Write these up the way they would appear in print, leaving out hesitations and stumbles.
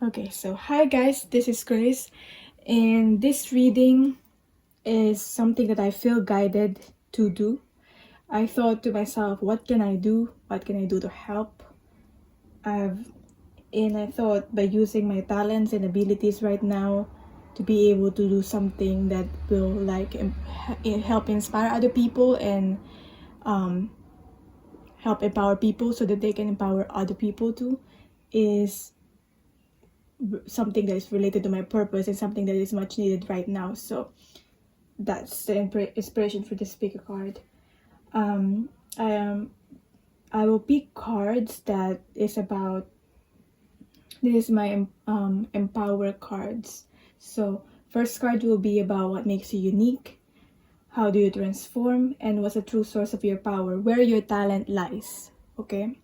Okay, so hi guys, this is Grace, and this reading is something that I feel guided to do. I thought to myself, what can I do? What can I do to help? And I thought by using my talents and abilities right now to be able to do something that will help inspire other people and um, help empower people so that they can empower other people too is something that is related to my purpose and something that is much needed right now. So that's the inspiration for the speaker card. Um, I I will pick cards that is about. This is my empower cards. So first card will be about what makes you unique, how do you transform, and what's the true source of your power, where your talent lies. Okay,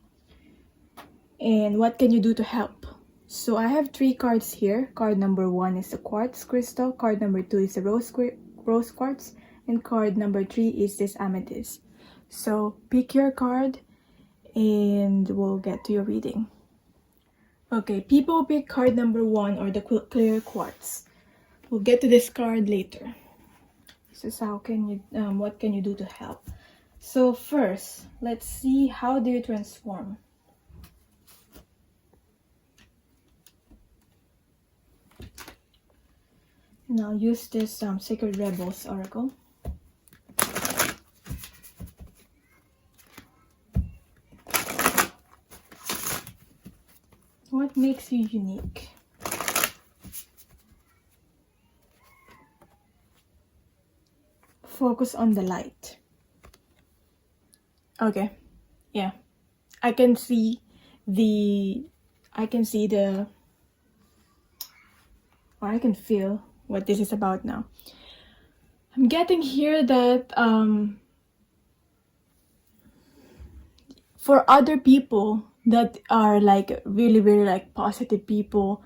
and what can you do to help? So I have 3 cards here. Card number 1 is the quartz crystal, card number 2 is the rose quartz, and card number 3 is this amethyst. So pick your card and we'll get to your reading. Okay, people pick card number 1 or the clear quartz. We'll get to this card later. This is how can you what can you do to help? So first, let's see, how do you transform? And I'll use this Sacred Rebels oracle. What makes you unique? Focus on the light. Okay, yeah. I can see the, or I can feel what this is about now. I'm getting here that for other people that are like really like positive people,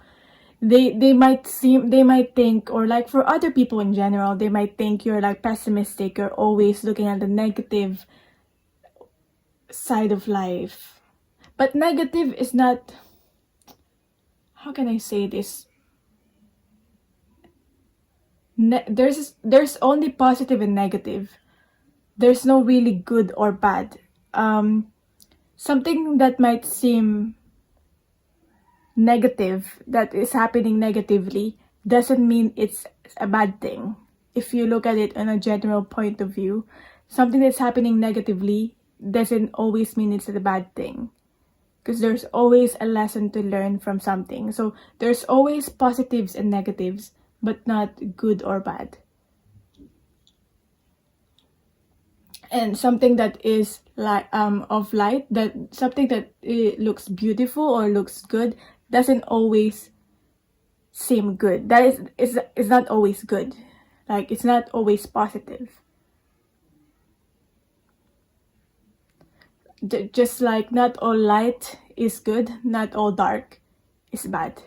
they might think, or like for other people in general, they might think you're like pessimistic, you're always looking at the negative side of life. But negative is not, how can I say this? There's only positive and negative. There's no really good or bad. Something that might seem negative, that is happening negatively, doesn't mean it's a bad thing. If you look at it on a general point of view, something that's happening negatively doesn't always mean it's a bad thing, because there's always a lesson to learn from something. So there's always positives and negatives, but not good or bad. And something that is like of light, that something that looks beautiful or looks good doesn't always seem good. That is not always good. Like, it's not always positive. Just like not all light is good, not all dark is bad.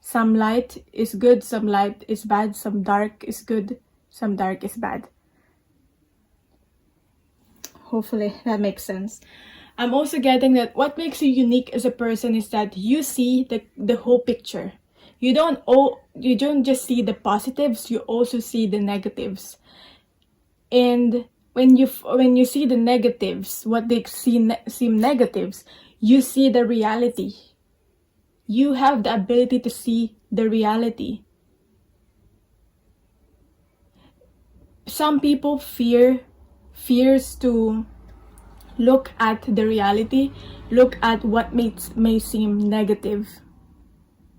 Some light is good, some light is bad, some dark is good, some dark is bad. Hopefully that makes sense. I'm also getting that what makes you unique as a person is that you see the whole picture. You don't just see the positives, you also see the negatives. And when you see the negatives, what they seem negatives, you see the reality. You have the ability to see the reality. Some people fears to look at the reality, look at what may seem negative.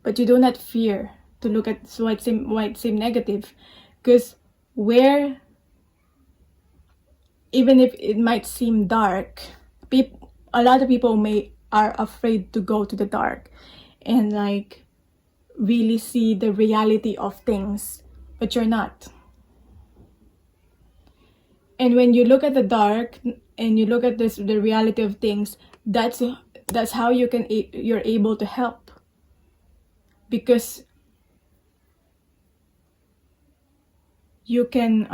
But you do not fear to look at what seem negative, because even if it might seem dark, a lot of people are afraid to go to the dark and like really see the reality of things, but you're not. And when you look at the dark and you look at the reality of things, that's how you're able to help, because you can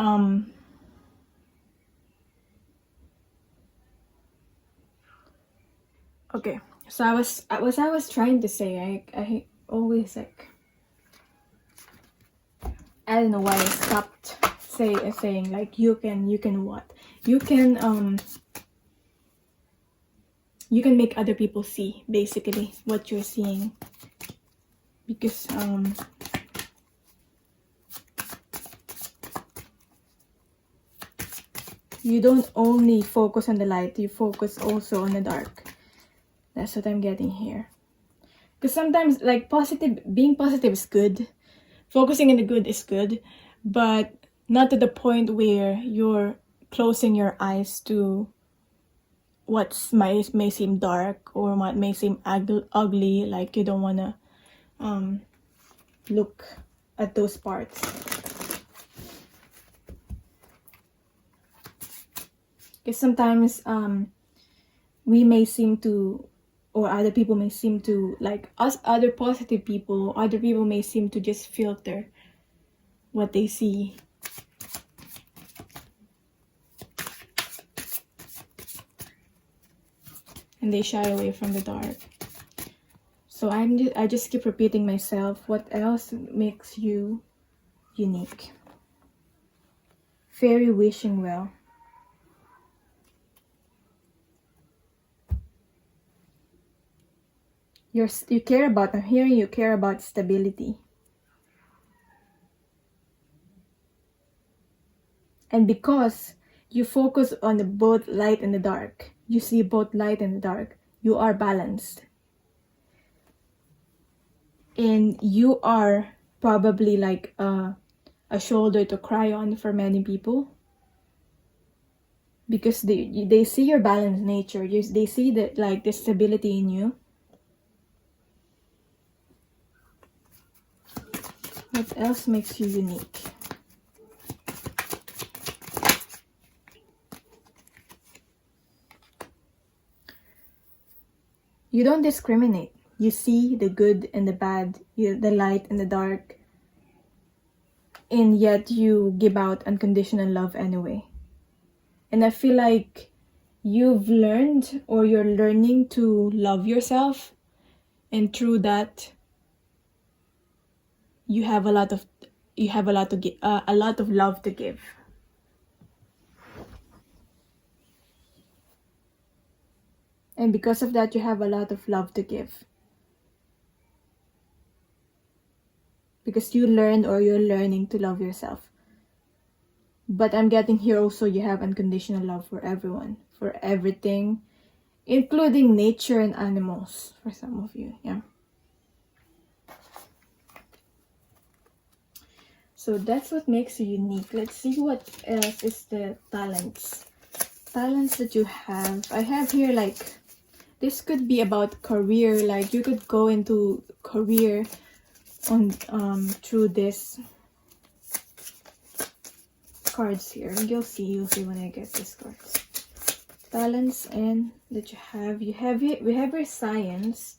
okay. So I was trying to say, always like, I don't know why I stopped saying like you can what? You can make other people see basically what you're seeing, because you don't only focus on the light, you focus also on the dark. That's what I'm getting here. Because sometimes like being positive is good, focusing on the good is good, but not to the point where you're closing your eyes to what may seem dark or what may seem ugly, like you don't want to look at those parts. Because sometimes we may seem to, or other people may seem to, like us other positive people, other people may seem to just filter what they see. And they shy away from the dark. So I just keep repeating myself, what else makes you unique? Fairy wishing well. You care about, I'm hearing you care about stability. And because you focus on both light and the dark, you see both light and the dark, you are balanced. And you are probably like a shoulder to cry on for many people. Because they see your balanced nature, they see that like the stability in you. What else makes you unique? You don't discriminate. You see the good and the bad, the light and the dark, and yet you give out unconditional love anyway. And I feel like you've learned, or you're learning to love yourself, and through that you have a lot of love to give. And because of that, you have a lot of love to give. Because you learned, or you're learning to love yourself. But I'm getting here also, you have unconditional love for everyone, for everything, including nature and animals, for some of you, yeah. So that's what makes you unique. Let's see what else is the talents that you have. I have here like, this could be about career, like you could go into career on through this cards here. You'll see when I get these cards. Talents and that you have we have your science.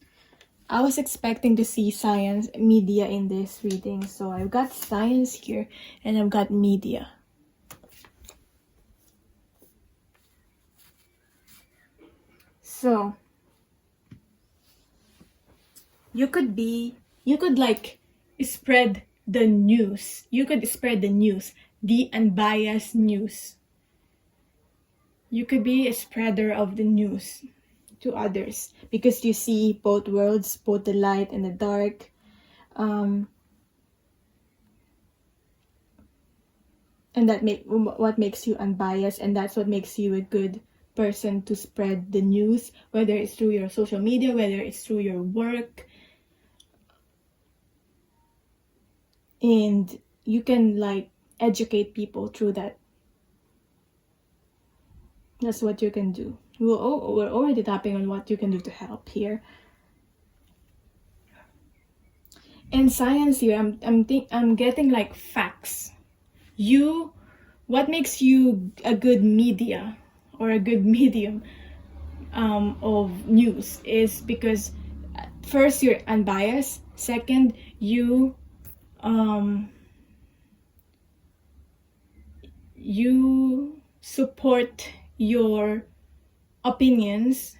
I was expecting to see science, media in this reading, so I've got science here and I've got media. So you could like spread the news. You could spread the news, the unbiased news. You could be a spreader of the news to others, because you see both worlds, both the light and the dark. And that what makes you unbiased, and that's what makes you a good person to spread the news, whether it's through your social media, whether it's through your work. And you can like educate people through that. That's what you can do. We're already tapping on what you can do to help here. And science here, I'm getting like facts. What makes you a good media or a good medium of news is because first, you're unbiased. Second, you support your opinions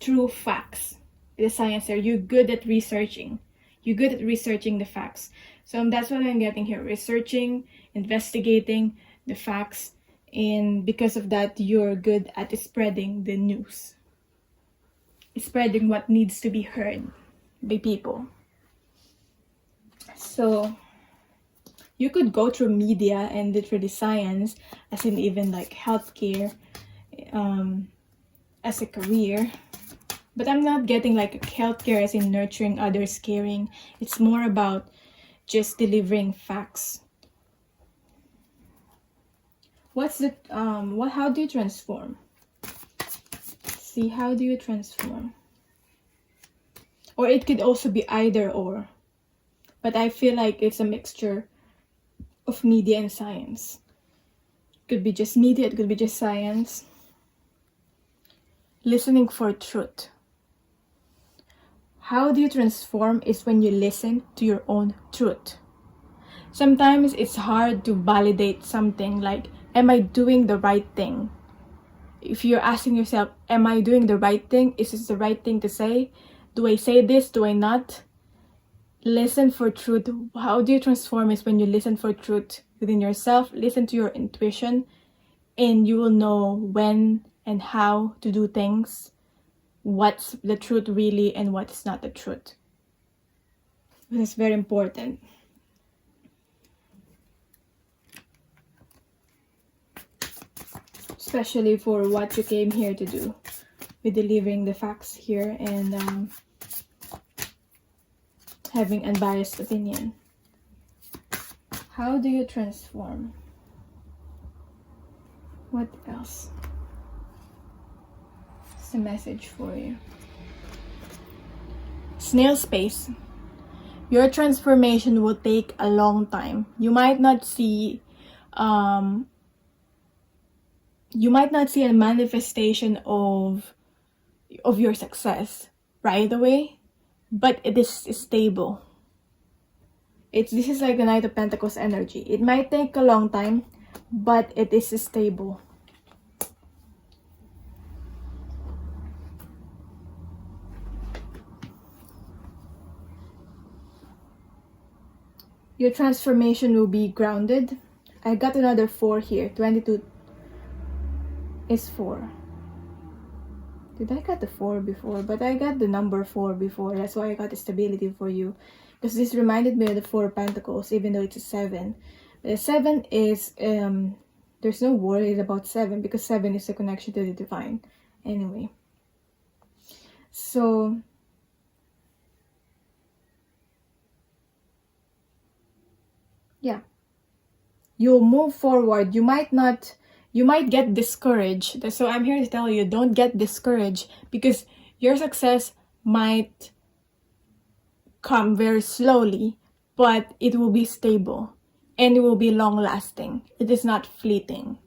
through facts. The science there, you're good at researching. You're good at researching the facts. So that's what I'm getting here. Researching, investigating the facts. And because of that, you're good at spreading the news. Spreading what needs to be heard by people. So you could go through media and literally science, as in even like healthcare, as a career. But I'm not getting like healthcare as in nurturing others, caring. It's more about just delivering facts. What's the how do you transform? See, how do you transform? Or it could also be either or. But I feel like it's a mixture of media and science. It could be just media, it could be just science. Listening for truth. How do you transform is when you listen to your own truth. Sometimes it's hard to validate something like, am I doing the right thing? If you're asking yourself, am I doing the right thing? Is this the right thing to say? Do I say this? Do I not? Listen for truth. How do you transform is when you listen for truth within yourself, listen to your intuition, and you will know when and how to do things, what's the truth really and what's not the truth. This is very important. Especially for what you came here to do, with delivering the facts here and having unbiased opinion. How do you transform? What else? It's a message for you. Snail space. Your transformation will take a long time. You might not see a manifestation of your success right away, but it is stable. This is like the Knight of Pentacles energy. It might take a long time, but it is stable. Your transformation will be grounded. I got another 4 here. 22 is 4. Did I get the 4 before? But I got the number 4 before. That's why I got the stability for you. Because this reminded me of the 4 of Pentacles, even though it's a 7. The 7 is, there's no worries about 7 because 7 is a connection to the divine. Anyway. So, yeah. You'll move forward. You might get discouraged. So I'm here to tell you, don't get discouraged because your success might come very slowly, but it will be stable and it will be long lasting. It is not fleeting.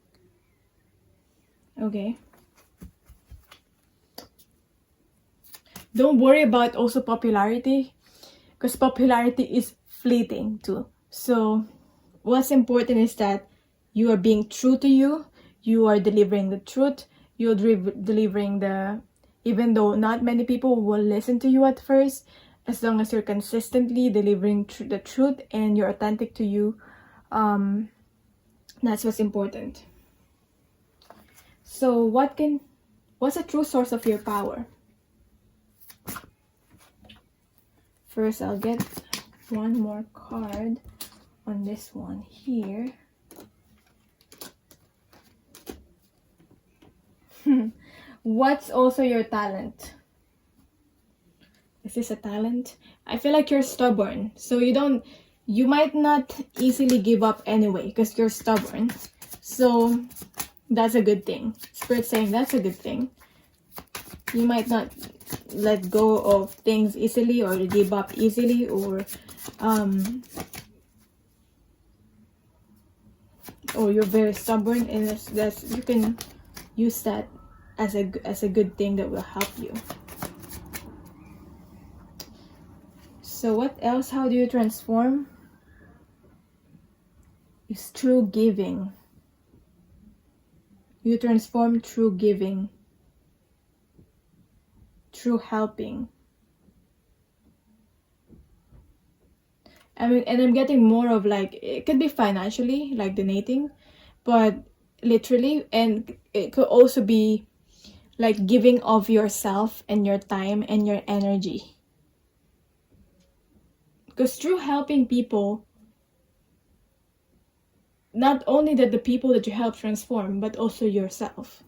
Okay? Don't worry about also popularity because popularity is fleeting too. So what's important is that you are being true to you. You are delivering the truth. You're delivering even though not many people will listen to you at first, as long as you're consistently delivering the truth and you're authentic to you, that's what's important. So what's a true source of your power? First, I'll get one more card on this one here. What's also your talent? Is this a talent? I feel like you're stubborn. So you might not easily give up anyway because you're stubborn. So that's a good thing. Spirit saying that's a good thing. You might not let go of things easily or give up easily, or you're very stubborn, and that's you can use that as a good thing that will help you. So what else? How do you transform? It's through giving. You transform through giving, through helping. I'm getting more of like, it could be financially, like donating, but literally, and it could also be like giving of yourself and your time and your energy. Because through helping people, not only that the people that you help transform, but also yourself.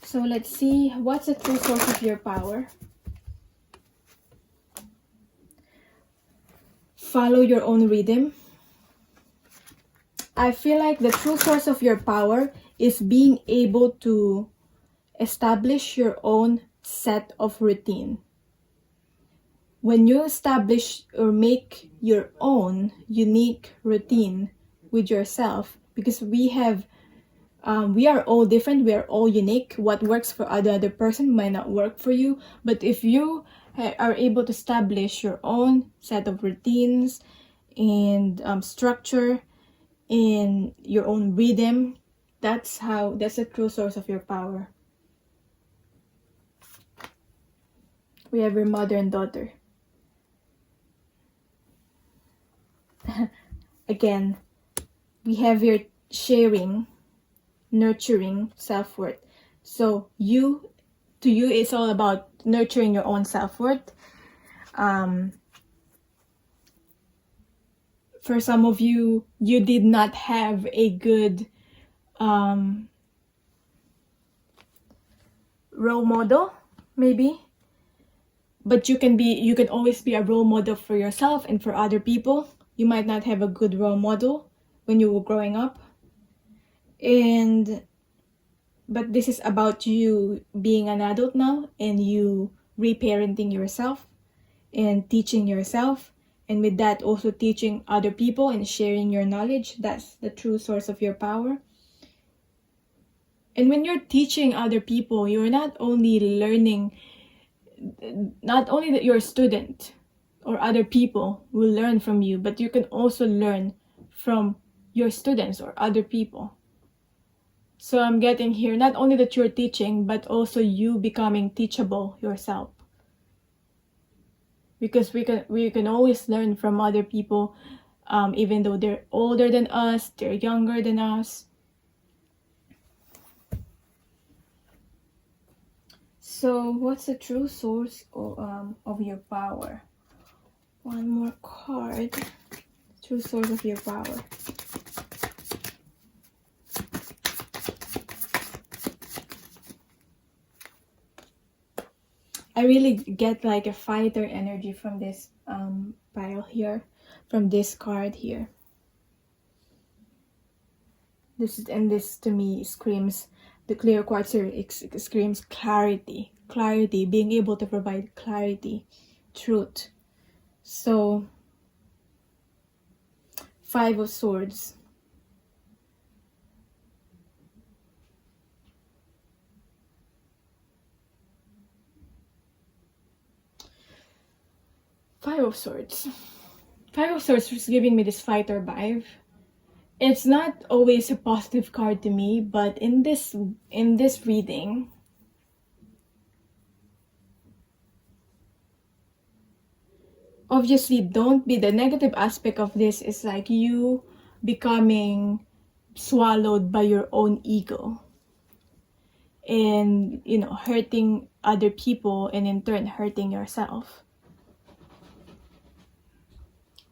So let's see, what's the true source of your power? Follow your own rhythm. I feel like the true source of your power is being able to establish your own set of routine. When you establish or make your own unique routine with yourself, because we are all different, we are all unique. What works for other person might not work for you, but if you are able to establish your own set of routines and structure in your own rhythm, that's the true source of your power. We have your mother and daughter. Again, we have your sharing, nurturing, self-worth. So to you, it's all about nurturing your own self-worth. For some of you, you did not have a good role model, maybe. But you can always be a role model for yourself and for other people. You might not have a good role model when you were growing up. But this is about you being an adult now and you reparenting yourself and teaching yourself. And with that, also teaching other people and sharing your knowledge. That's the true source of your power. And when you're teaching other people, you're not only learning, not only that your student or other people will learn from you, but you can also learn from your students or other people. So I'm getting here, not only that you're teaching, but also you becoming teachable yourself. Because we can always learn from other people, even though they're older than us, they're younger than us. So what's the true source of your power? One more card. True source of your power. I really get like a fighter energy from this pile here, from this card here. This to me screams, the clear quartz here screams clarity, being able to provide clarity, truth. So, 5 of Swords. Five of Swords is giving me this fighter vibe. It's not always a positive card to me, but in this reading, obviously the negative aspect of this is like you becoming swallowed by your own ego and hurting other people and in turn hurting yourself.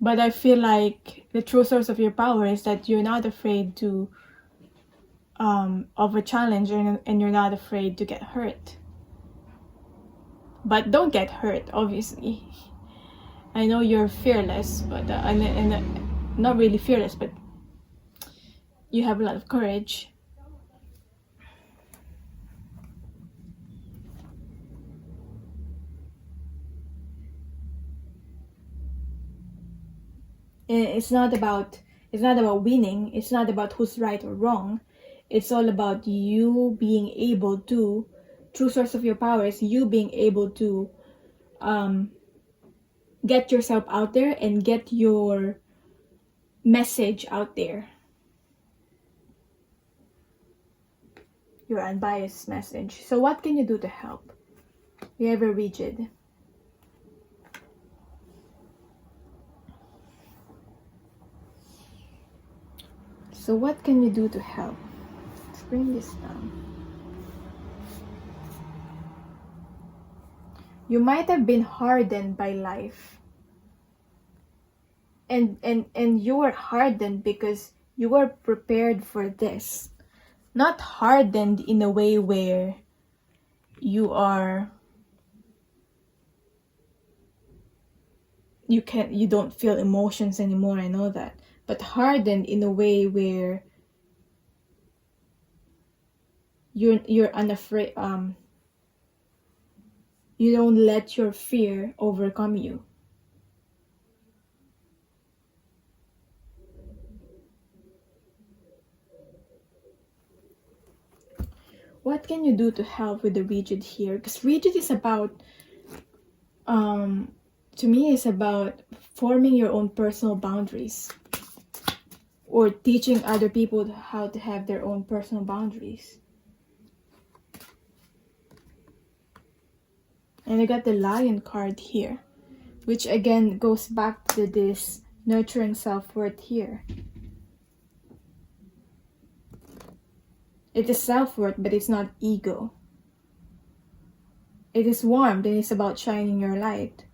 But I feel like the true source of your power is that you're not afraid to of a challenge and you're not afraid to get hurt. But don't get hurt, obviously. I know you're fearless, but not really fearless, but you have a lot of courage. And it's not about winning. It's not about who's right or wrong. It's all about you being able to, true source of your power is you being able to get yourself out there and get your message out there. Your unbiased message. So what can you do to help? You ever rigid? So what can you do to help? Let's bring this down. You might have been hardened by life. And you were hardened because you were prepared for this. Not hardened in a way where you don't feel emotions anymore, I know that. But hardened in a way where you're unafraid, you don't let your fear overcome you. What can you do to help with the rigid here? Because rigid is about, to me, it's about forming your own personal boundaries, or teaching other people how to have their own personal boundaries. And I got the Lion card here, which again goes back to this nurturing self-worth here. It is self-worth, but it's not ego. It is warmth, and it's about shining your light.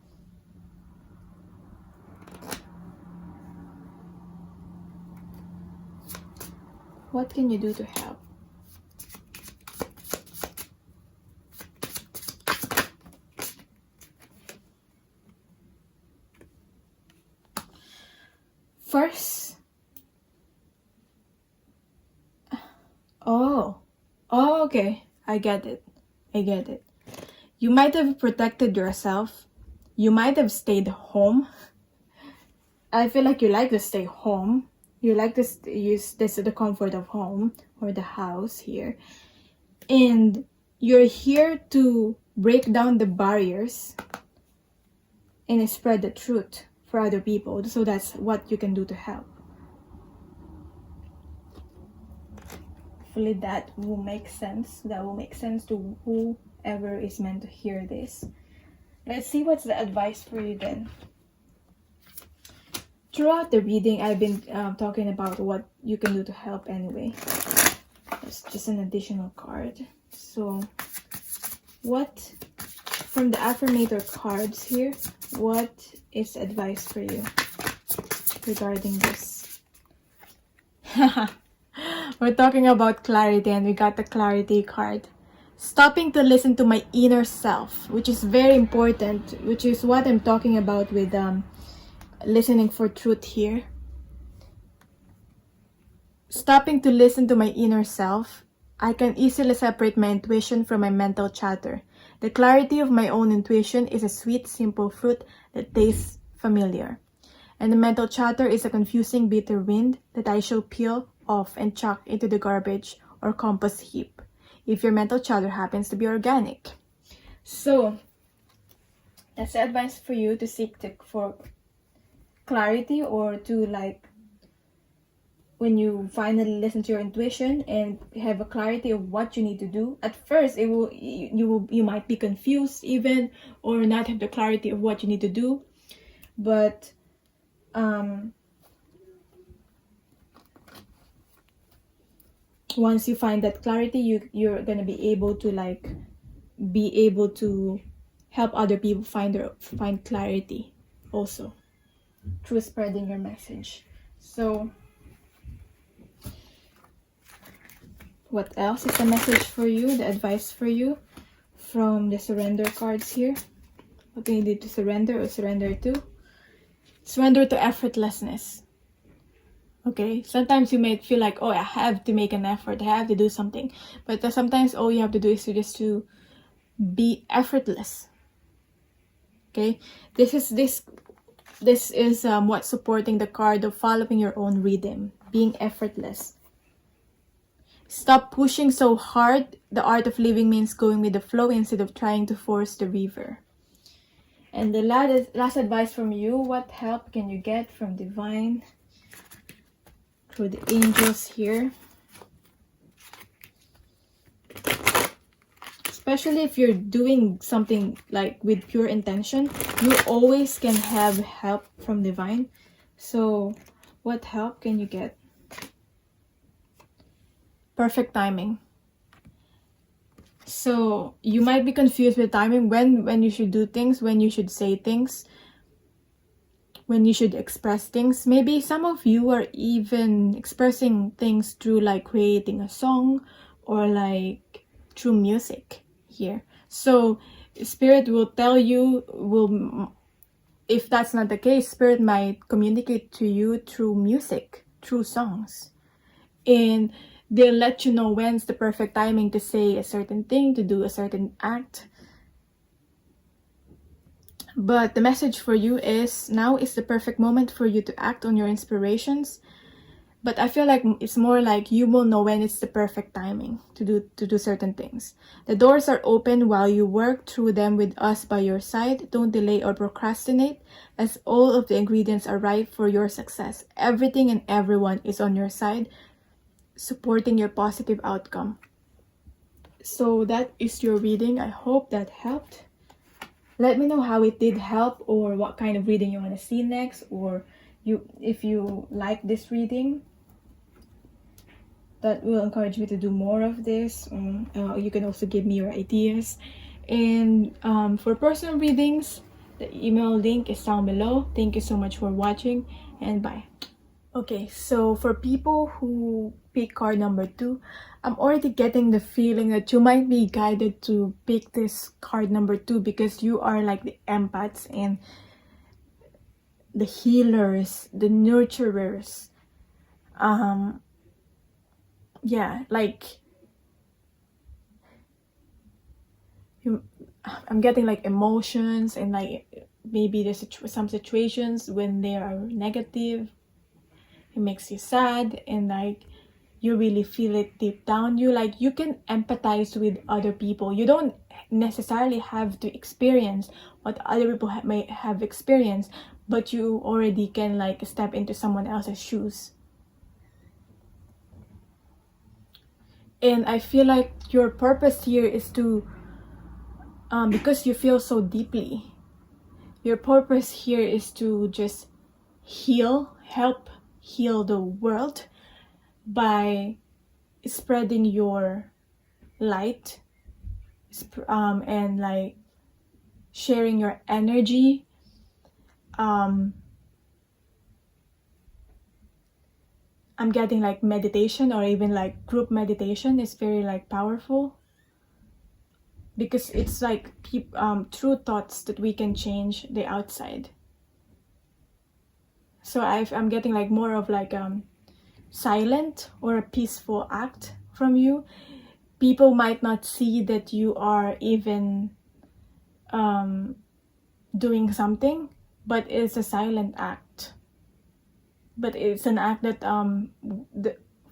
What can you do to help? First, okay, I get it. You might have protected yourself. You might have stayed home. I feel like you like to stay home. You like to use this the comfort of home or the house here. And you're here to break down the barriers and spread the truth for other people. So that's what you can do to help. Hopefully that will make sense. That will make sense to whoever is meant to hear this. Let's see what's the advice for you then. Throughout the reading, I've been talking about what you can do to help anyway. It's just an additional card. So, what, from the affirmator cards here, what is advice for you regarding this? We're talking about clarity, and we got the clarity card. Stopping to listen to my inner self, which is very important, which is what I'm talking about with listening for truth here. Stopping to listen to my inner self, I can easily separate my intuition from my mental chatter. The clarity of my own intuition is a sweet, simple fruit that tastes familiar. And the mental chatter is a confusing, bitter wind that I shall peel off and chuck into the garbage or compost heap, if your mental chatter happens to be organic. So, that's the advice for you to seek for clarity, or to, like, when you finally listen to your intuition and have a clarity of what you need to do. At first, you might be confused even, or not have the clarity of what you need to do, but once you find that clarity, you're gonna be able to help other people find clarity also through spreading your message. So what else is the message for you, the advice for you from the surrender cards here? What do you need to surrender or surrender to? Surrender to effortlessness. Okay, sometimes you may feel like, oh, I have to make an effort, I have to do something. But sometimes all you have to do is just to be effortless. Okay, this is what's supporting the card of following your own rhythm, being effortless. Stop pushing so hard. The art of living means going with the flow instead of trying to force the river. And the last advice from you, what help can you get from divine through the angels here? Especially if you're doing something like with pure intention, you always can have help from divine. So what help can you get? perfect timing. So you might be confused with timing, when you should do things, when you should say things, when you should express things. Maybe some of you are even expressing things through like creating a song or like through music here. So Spirit will tell you, if that's not the case, Spirit might communicate to you through music, through songs. And they'll let you know when's the perfect timing to say a certain thing, to do a certain act. But the message for you is, now is the perfect moment for you to act on your inspirations. But I feel like it's more like you will know when it's the perfect timing to do certain things. The doors are open while you work through them with us by your side. Don't delay or procrastinate, as all of the ingredients are ripe for your success. Everything and everyone is on your side, supporting your positive outcome. So that is your reading. I hope that helped. Let me know how it did help, or what kind of reading you want to see next, or if you like this reading. That will encourage me to do more of this. You can also give me your ideas. And for personal readings, the email link is down below. Thank you so much for watching, and bye. Okay, so for people who pick card number 2, I'm already getting the feeling that you might be guided to pick this card number 2 because you are like the empaths and the healers, the nurturers. Yeah, like I'm getting like emotions, and like maybe there's some situations when they are negative, it makes you sad, and like you really feel it deep down you. Like you can empathize with other people. You don't necessarily have to experience what other people may have experienced, but you already can like step into someone else's shoes. And I feel like your purpose here is to, because you feel so deeply, your purpose here is to just help heal the world by spreading your light, and like sharing your energy. I'm getting like meditation, or even like group meditation is very like powerful, because it's like true thoughts that we can change the outside. So I'm getting like more of like silent or a peaceful act from you. People might not see that you are even doing something, but it's a silent act. But it's an act that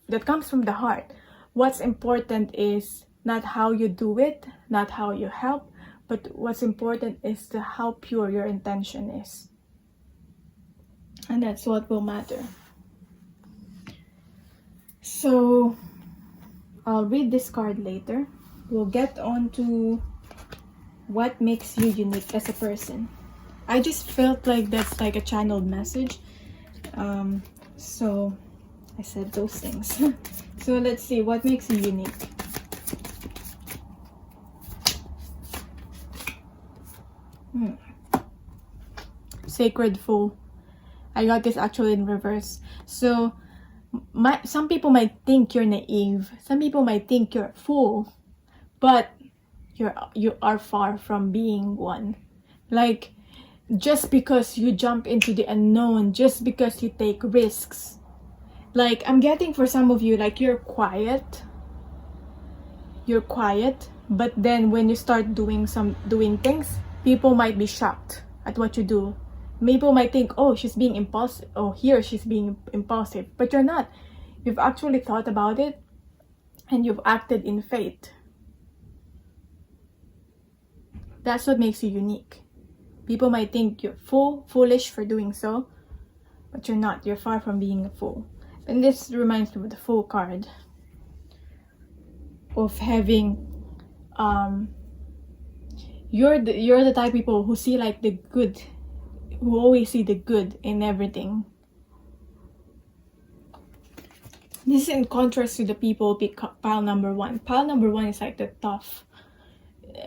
that comes from the heart. What's important is not how you do it, not how you help, but what's important is how pure your intention is. And that's what will matter. So I'll read this card later. We'll get on to what makes you unique as a person. I just felt like that's like a channeled message. So I said those things. So let's see what makes you unique. Sacred Fool. I got this actually in reverse. So some people might think you're naive. Some people might think you're a fool, but you are far from being one. Like, just because you jump into the unknown, just because you take risks. Like, I'm getting for some of you, like you're quiet, but then when you start doing things, people might be shocked at what you do. People might think, oh, she's being impulsive, oh, he or she's being impulsive, but you're not. You've actually thought about it, and you've acted in faith. That's what makes you unique. People might think you're foolish for doing so, but you're not. You're far from being a fool. And this reminds me of the Fool card, of having, you're the type of people who see like the good, who always see the good in everything. This is in contrast to the people pile number 1. Pile number 1 is like the tough.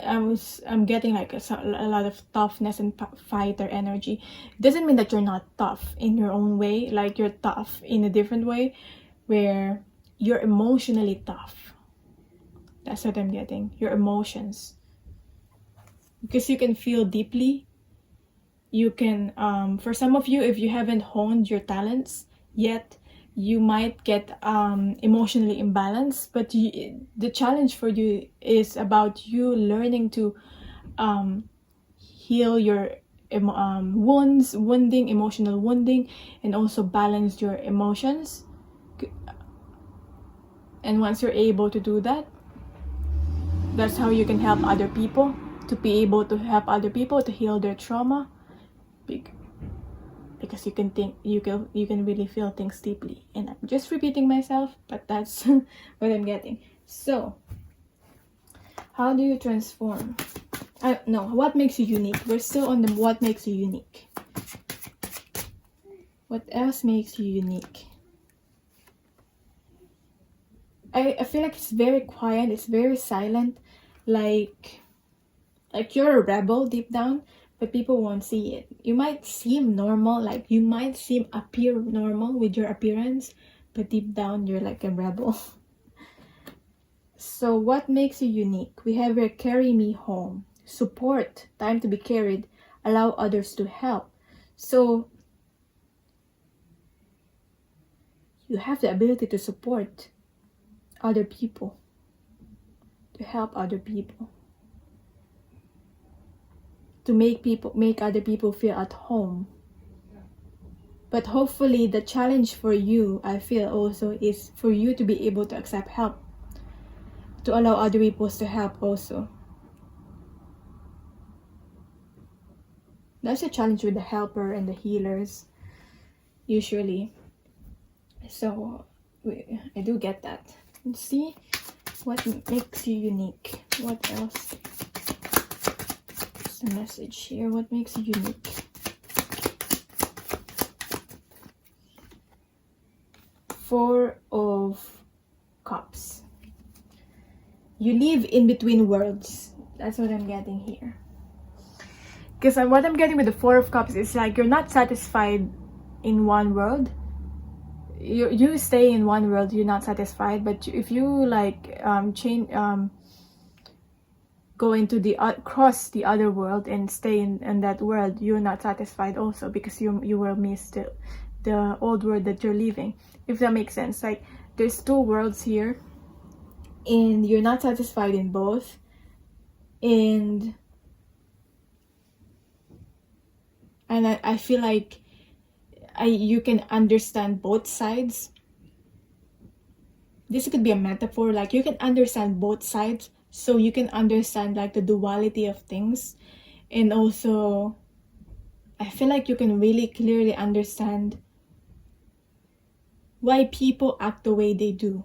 I'm getting like a lot of toughness and fighter energy. It doesn't mean that you're not tough in your own way, like you're tough in a different way where you're emotionally tough. That's what I'm getting. Your emotions, because you can feel deeply. You can for some of you, if you haven't honed your talents yet, you might get emotionally imbalanced, but the challenge for you is about you learning to heal your emotional wounding, and also balance your emotions. And once you're able to do that, that's how you can help other people, to be able to help other people to heal their trauma, because you can think, you can really feel things deeply. And I'm just repeating myself, but that's what I'm getting. So how do you transform? No, what makes you unique? We're still on the what makes you unique. What else makes you unique? I feel like it's very quiet, it's very silent, like you're a rebel deep down, but people won't see it. You might seem normal, like you might appear normal with your appearance, but deep down you're like a rebel. So what makes you unique? We have here carry me home, support, time to be carried, allow others to help. So you have the ability to support other people, to help other people, to make other people feel at home. But hopefully the challenge for you, I feel also, is for you to be able to accept help, to allow other people to help also. That's a challenge with the helper and the healers usually. So I do get that. Let's see what makes you unique. What else? What's the message here? What makes you unique? Four of Cups. You live in between worlds. That's what I'm getting here. Because what I'm getting with the Four of Cups is like you're not satisfied in one world. You stay in one world, you're not satisfied, but if you like go into cross the other world and stay in that world, you're not satisfied also, because you will miss the old world that you're leaving, if that makes sense. Like there's two worlds here and you're not satisfied in both, and I feel like you can understand both sides. This could be a metaphor, like you can understand both sides, so you can understand like the duality of things. And also I feel like you can really clearly understand why people act the way they do,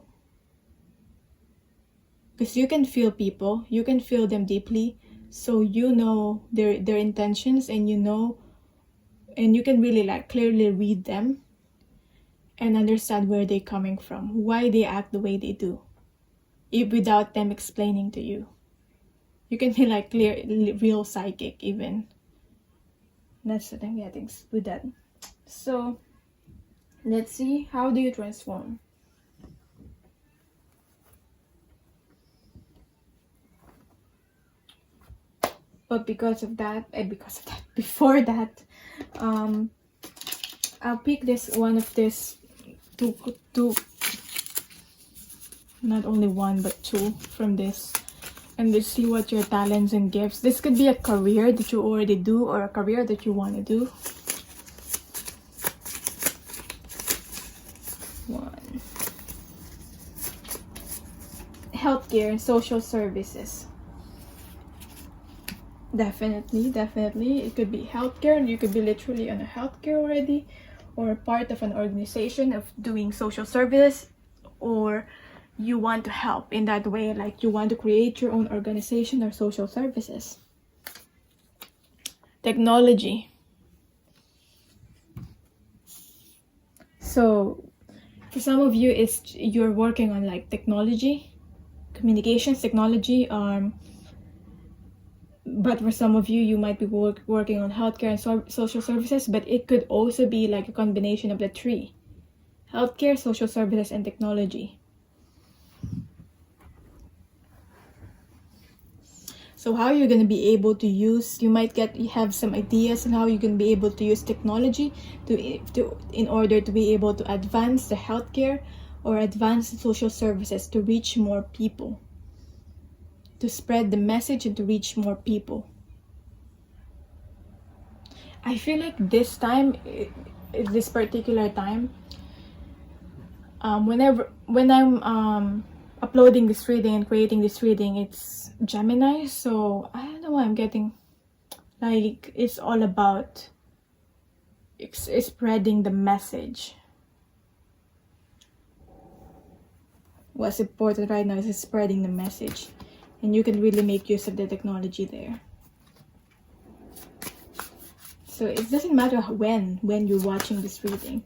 because you can feel people, you can feel them deeply, so you know their intentions, and and you can really like clearly read them and understand where they're coming from, why they act the way they do, without them explaining to you. You can be like real psychic even. That's what I'm getting with that. So let's see, how do you transform? But before that, I'll pick one of this two, not only one but two from this, and let's see what your talents and gifts. This could be a career that you already do, or a career that you want to do. One, healthcare and social services. Definitely. It could be healthcare, and you could be literally on a healthcare already, or part of an organization of doing social service, or you want to help in that way, like you want to create your own organization or social services. Technology. So For some of you, you're working on like technology, communications technology, but for some of you, you might be working on healthcare and social services, but it could also be like a combination of the three: healthcare, social services, and technology. So how you're going to be able to use, you have some ideas on how you can be able to use technology in order to be able to advance the healthcare or advance the social services to reach more people, to spread the message and to reach more people. I feel like this particular time, when I'm uploading this reading and creating this reading, it's Gemini, so I don't know why I'm getting like it's all about spreading the message. What's important right now is spreading the message, and you can really make use of the technology there. So it doesn't matter when you're watching this reading.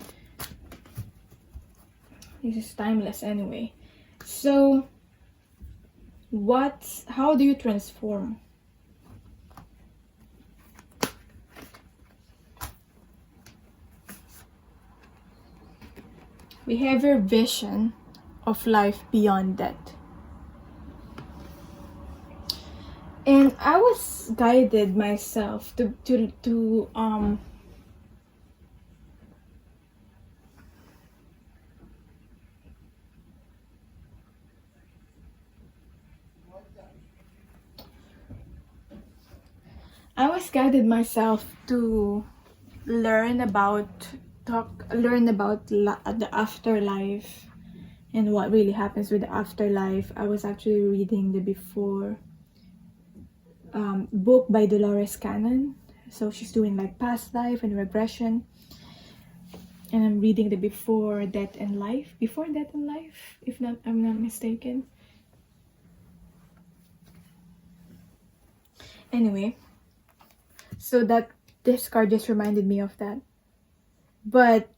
This is timeless anyway. So how do you transform? We have your vision of life beyond death. And I was guided myself to learn about the afterlife and what really happens with the afterlife. I was actually reading the Before book by Dolores Cannon. So she's doing like past life and regression. And I'm reading the Before Death and Life, if I'm not mistaken. Anyway, so this card just reminded me of that. But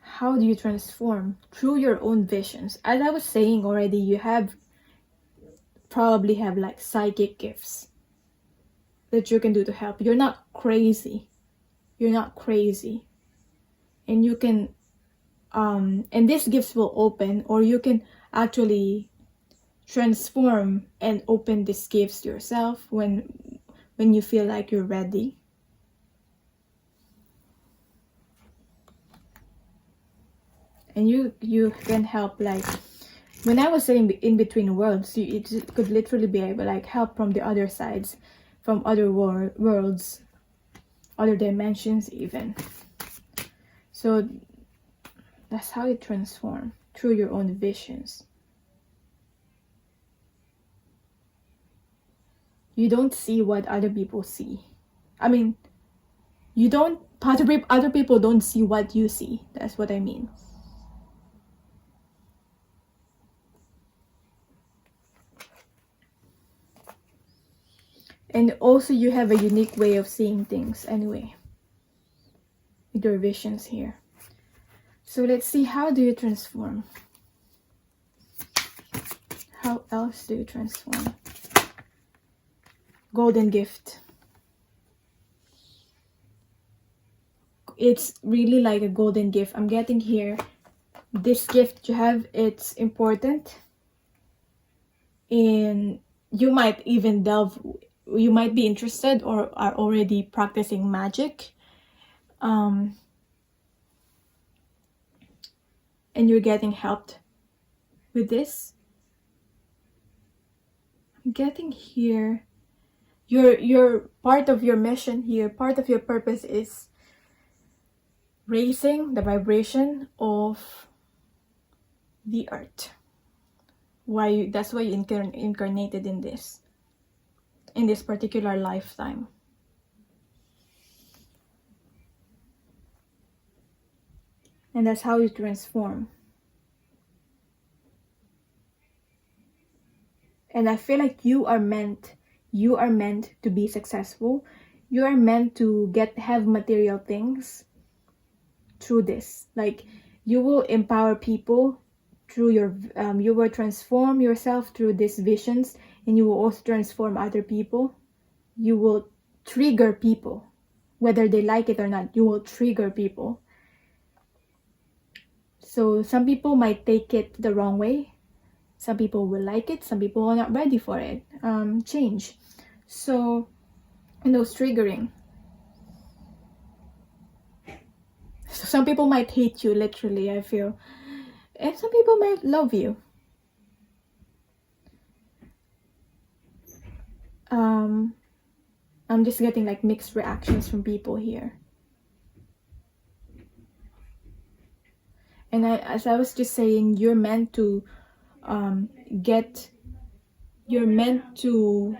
how do you transform? Through your own visions. As I was saying already, you probably have like psychic gifts that you can do to help. You're not crazy. And you can and these gifts will open, or you can actually transform and open these gifts yourself when you feel like you're ready. And you can help, like when I was saying in between worlds, it could literally be able like help from the other sides, from other worlds, other dimensions even. So that's how you transform, through your own visions. You don't see what other people see. I mean, other people don't see what you see. That's what I mean. And also you have a unique way of seeing things anyway, with your visions here. So let's see, how do you transform? How else do you transform? Golden gift. It's really like a golden gift. I'm getting here, this gift you have, it's important. And you might even you might be interested or are already practicing magic. And you're getting helped with this. I'm getting here, your part of your mission here, part of your purpose is raising the vibration of the earth. That's why you incarnated in this particular lifetime. And that's how you transform. And I feel like you are meant to be successful. You are meant to have material things through this. Like You will empower people through your you will transform yourself through these visions, and you will also transform other people. You will trigger people, whether they like it or not. You will trigger people. So some people might take it the wrong way. Some people will like it, some people are not ready for it. Change. So those triggering. So some people might hate you, literally, I feel, and some people might love you. I'm just getting like mixed reactions from people here. And as I was just saying, you're meant to you're meant to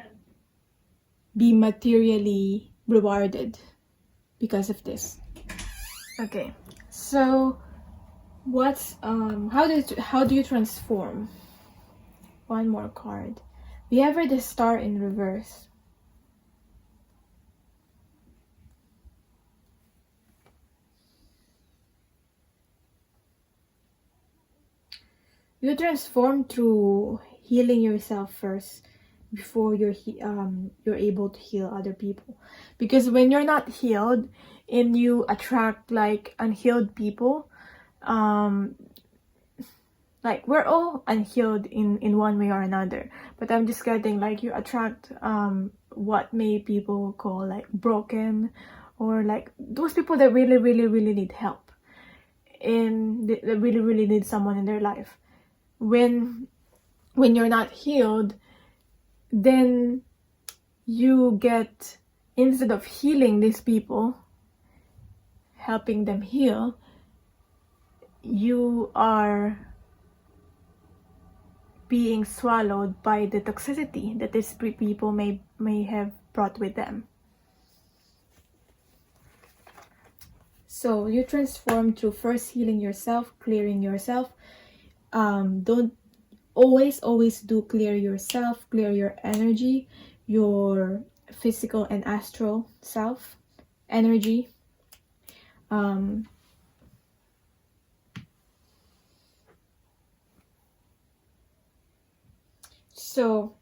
be materially rewarded because of this. Okay, so what's how do you transform? One more card. We have the Star in reverse. You transform through healing yourself first before you're able to heal other people. Because when you're not healed and you attract like unhealed people, like we're all unhealed in one way or another, but I'm just getting like you attract what may people call like broken, or like those people that really need help, and they really need someone in their life. When you're not healed, then you get, instead of healing these people, helping them heal, you are being swallowed by the toxicity that these people may have brought with them. So you transform through first healing yourself, clearing yourself. Don't always do clear yourself, clear your energy, your physical and astral self energy. So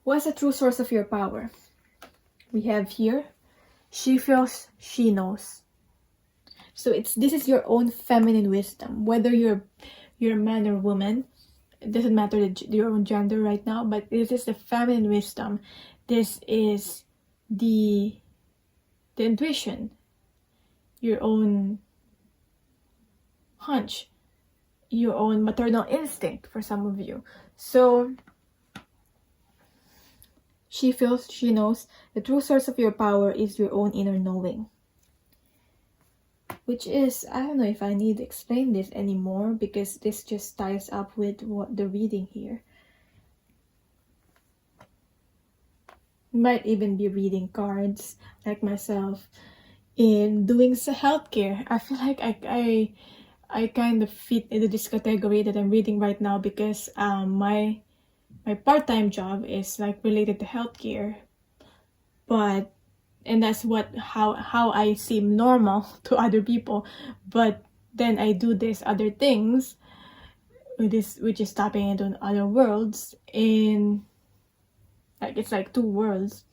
what's the true source of your power? We have here, she feels, she knows. So this is your own feminine wisdom, whether you're a man or woman. It doesn't matter your own gender right now, but this is the feminine wisdom. This is the intuition, your own hunch, your own maternal instinct for some of you. So she feels, she knows. The true source of your power is your own inner knowing. Which is, I don't know if I need to explain this anymore, because this just ties up with what the reading here. You might even be reading cards, like myself, in doing healthcare. I feel like I kind of fit into this category that I'm reading right now, because my part-time job is like related to healthcare, and that's how I seem normal to other people. But then I do these other things, which is tapping into other worlds, in like it's like two worlds,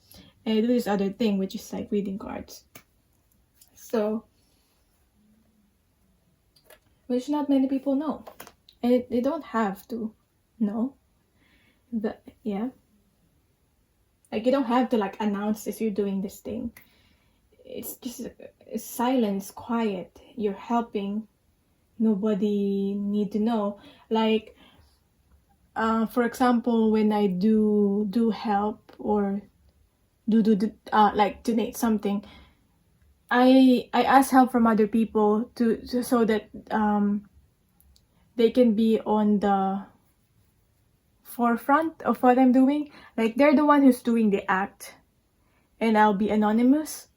and I do this other thing, which is like reading cards. So, which not many people know, and they don't have to know. But yeah, like you don't have to like announce this, you're doing this thing. It's just silence, quiet. You're helping. Nobody need to know. Like, for example, when I do help or do like donate something, I ask help from other people so that they can be on the forefront of what I'm doing. Like they're the one who's doing the act, and I'll be anonymous,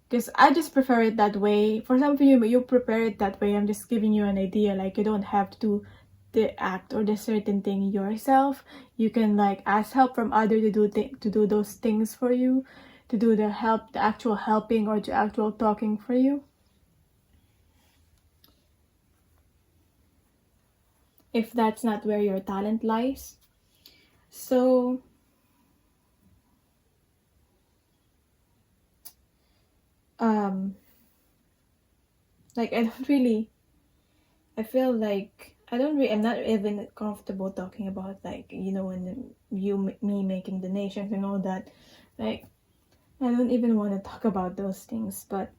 because I just prefer it that way. For some of you, you prepare it that way. I'm just giving you an idea. Like you don't have to do the act or the certain thing yourself. You can like ask help from others to do those things for you, to do the actual helping or the actual talking for you. if that's not where your talent lies. So like I feel like I'm not even comfortable talking about, like, you know, when me making donations and all that. Like, I don't even want to talk about those things, but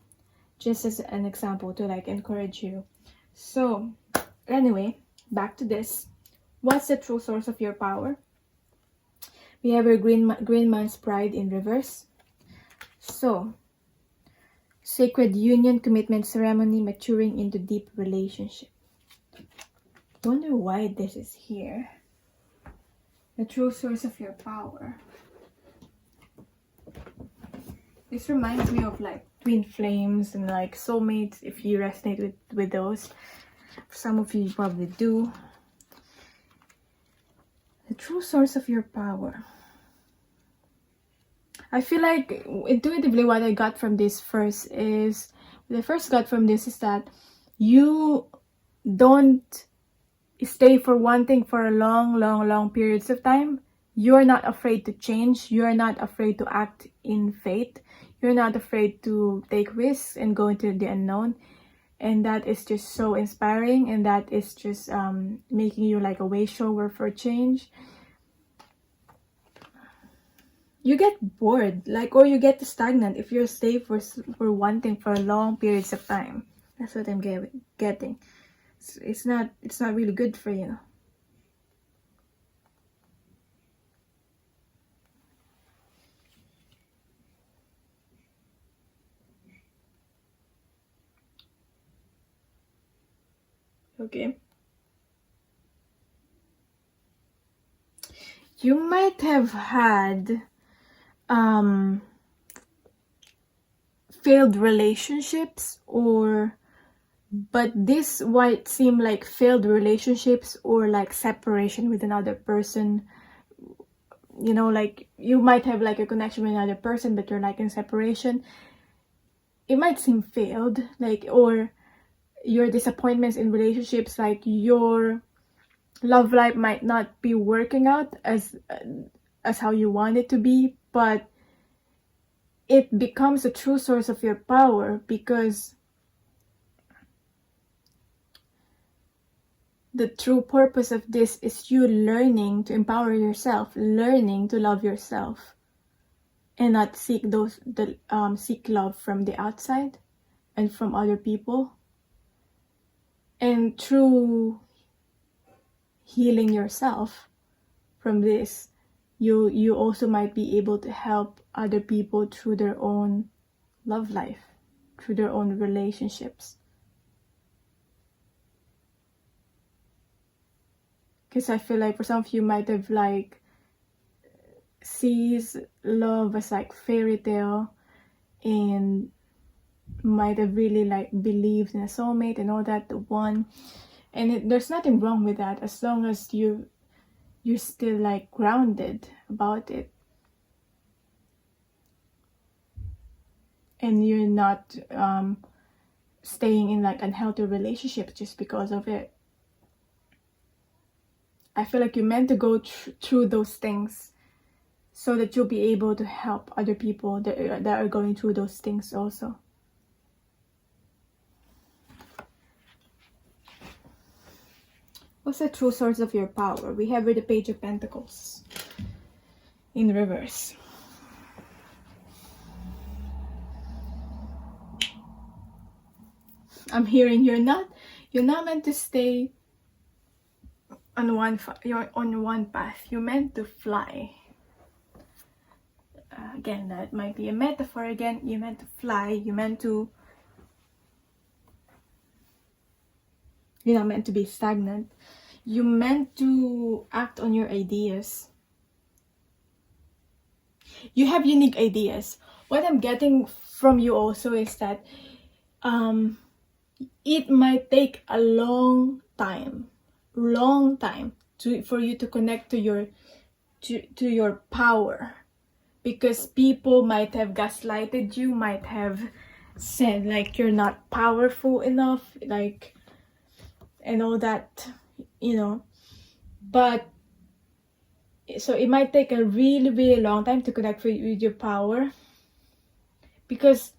just as an example to like encourage you. So anyway, back to this. What's the true source of your power? We have our green man's pride in reverse. So, sacred union, commitment ceremony, maturing into deep relationship. Wonder why this is here. The true source of your power. This reminds me of like twin flames and like soulmates, if you resonate with those. Some of you probably do. The true source of your power. I feel like intuitively what I got from this first is, what I first got from this is that you don't stay for one thing for a long periods of time. You're not afraid to change. You're not afraid to act in faith. You're not afraid to take risks and go into the unknown. And that is just so inspiring, and that is just making you like a way shower for change. You get bored, like, or you get stagnant if you stay for one thing for long periods of time. That's what I'm getting. It's not really good for you. Okay. You might have had failed relationships, but this might seem like failed relationships or like separation with another person. You know, like you might have like a connection with another person, but you're like in separation. It might seem failed, like, or your disappointments in relationships, like your love life might not be working out as how you want it to be, but it becomes a true source of your power, because the true purpose of this is you learning to empower yourself, learning to love yourself, and not seek seek love from the outside and from other people. And through healing yourself from this, you also might be able to help other people through their own love life, through their own relationships. Because I feel like for some of you might have like sees love as like fairy tale, and might have really like believed in a soulmate and all that, the one. And there's nothing wrong with that, as long as you're still like grounded about it, and you're not staying in like unhealthy relationships just because of it. I feel like you're meant to go through those things so that you'll be able to help other people that are going through those things also. What's the true source of your power? We have here the Page of Pentacles in reverse. I'm hearing you're not meant to stay on one path. You're meant to fly. Again, that might be a metaphor. Again, you're meant to fly. You're not meant to be stagnant. You're meant to act on your ideas. You have unique ideas. What I'm getting from you also is that it might take a long time for you to connect to your power, because people might have gaslighted you, might have said like you're not powerful enough, like, and all that. you know. But so it might take a really, really long time to connect with your power, because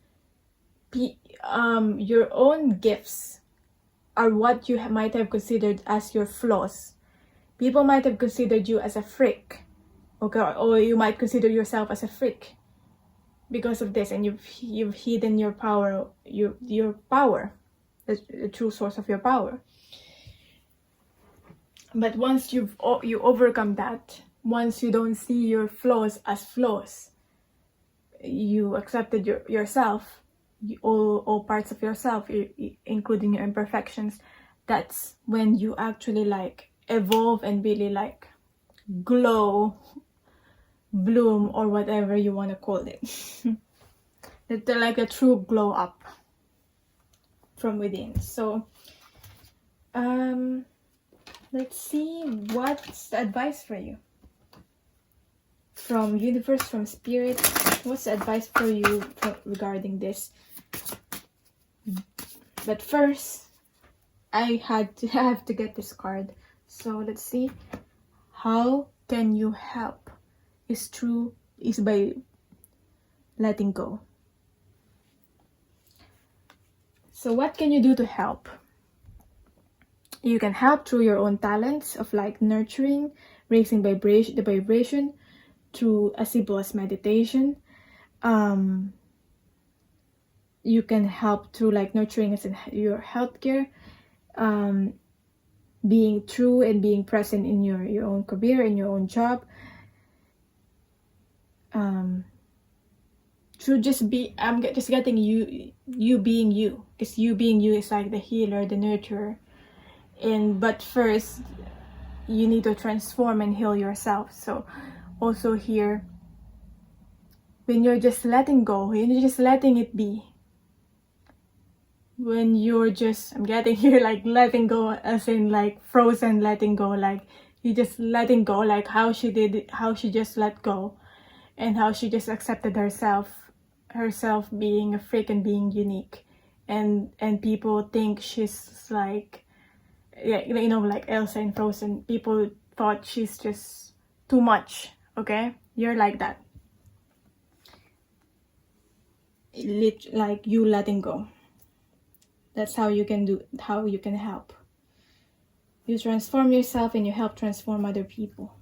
your own gifts are what you might have considered as your flaws. People might have considered you as a freak, okay, or you might consider yourself as a freak because of this, and you've hidden your power, your power, the true source of your power. But once you overcome that, once you don't see your flaws as flaws, you accepted yourself, all parts of yourself, including your imperfections, that's when you actually like evolve and really like glow, bloom, or whatever you want to call it. It's like a true glow up from within. So let's see what's the advice for you from universe, from spirit. What's the advice for you regarding this? But first, I have to get this card. So let's see. How can you help? Is by letting go. So what can you do to help? You can help through your own talents of like nurturing, raising the vibration, through as simple as meditation. You can help through like nurturing as in your healthcare, being true and being present in your own career, in your own job. Through I'm just getting you being you, because you being you is like the healer, the nurturer. But first you need to transform and heal yourself. So also here, when you're just letting go, when you're just letting it be, when you're just, I'm getting here like letting go as in like frozen letting go, like you just letting go, like how she just let go, and how she just accepted herself being a freak and being unique, and people think she's like, yeah, you know, like Elsa in Frozen. People thought she's just too much. Okay, you're like that. Like you letting go. That's how you can help. You transform yourself and you help transform other people.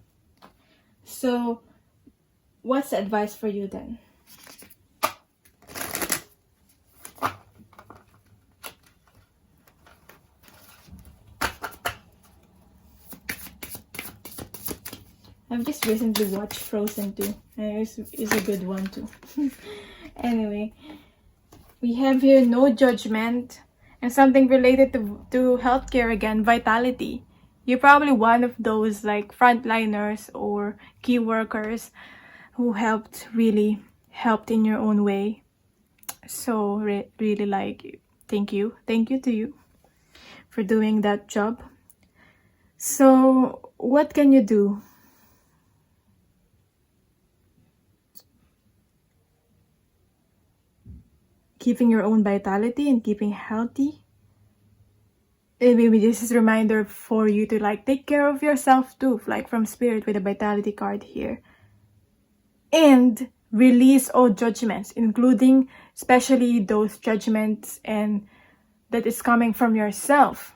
So what's the advice for you then? I've just recently watched Frozen 2, and it's a good one too. Anyway, we have here no judgment, and something related to healthcare again, vitality. You're probably one of those like frontliners or key workers who really helped in your own way. So really like thank you to you for doing that job. So what can you do? Keeping your own vitality and keeping healthy. And maybe this is a reminder for you to like take care of yourself too, like from spirit with a vitality card here. And release all judgments, including especially those judgments and that is coming from yourself.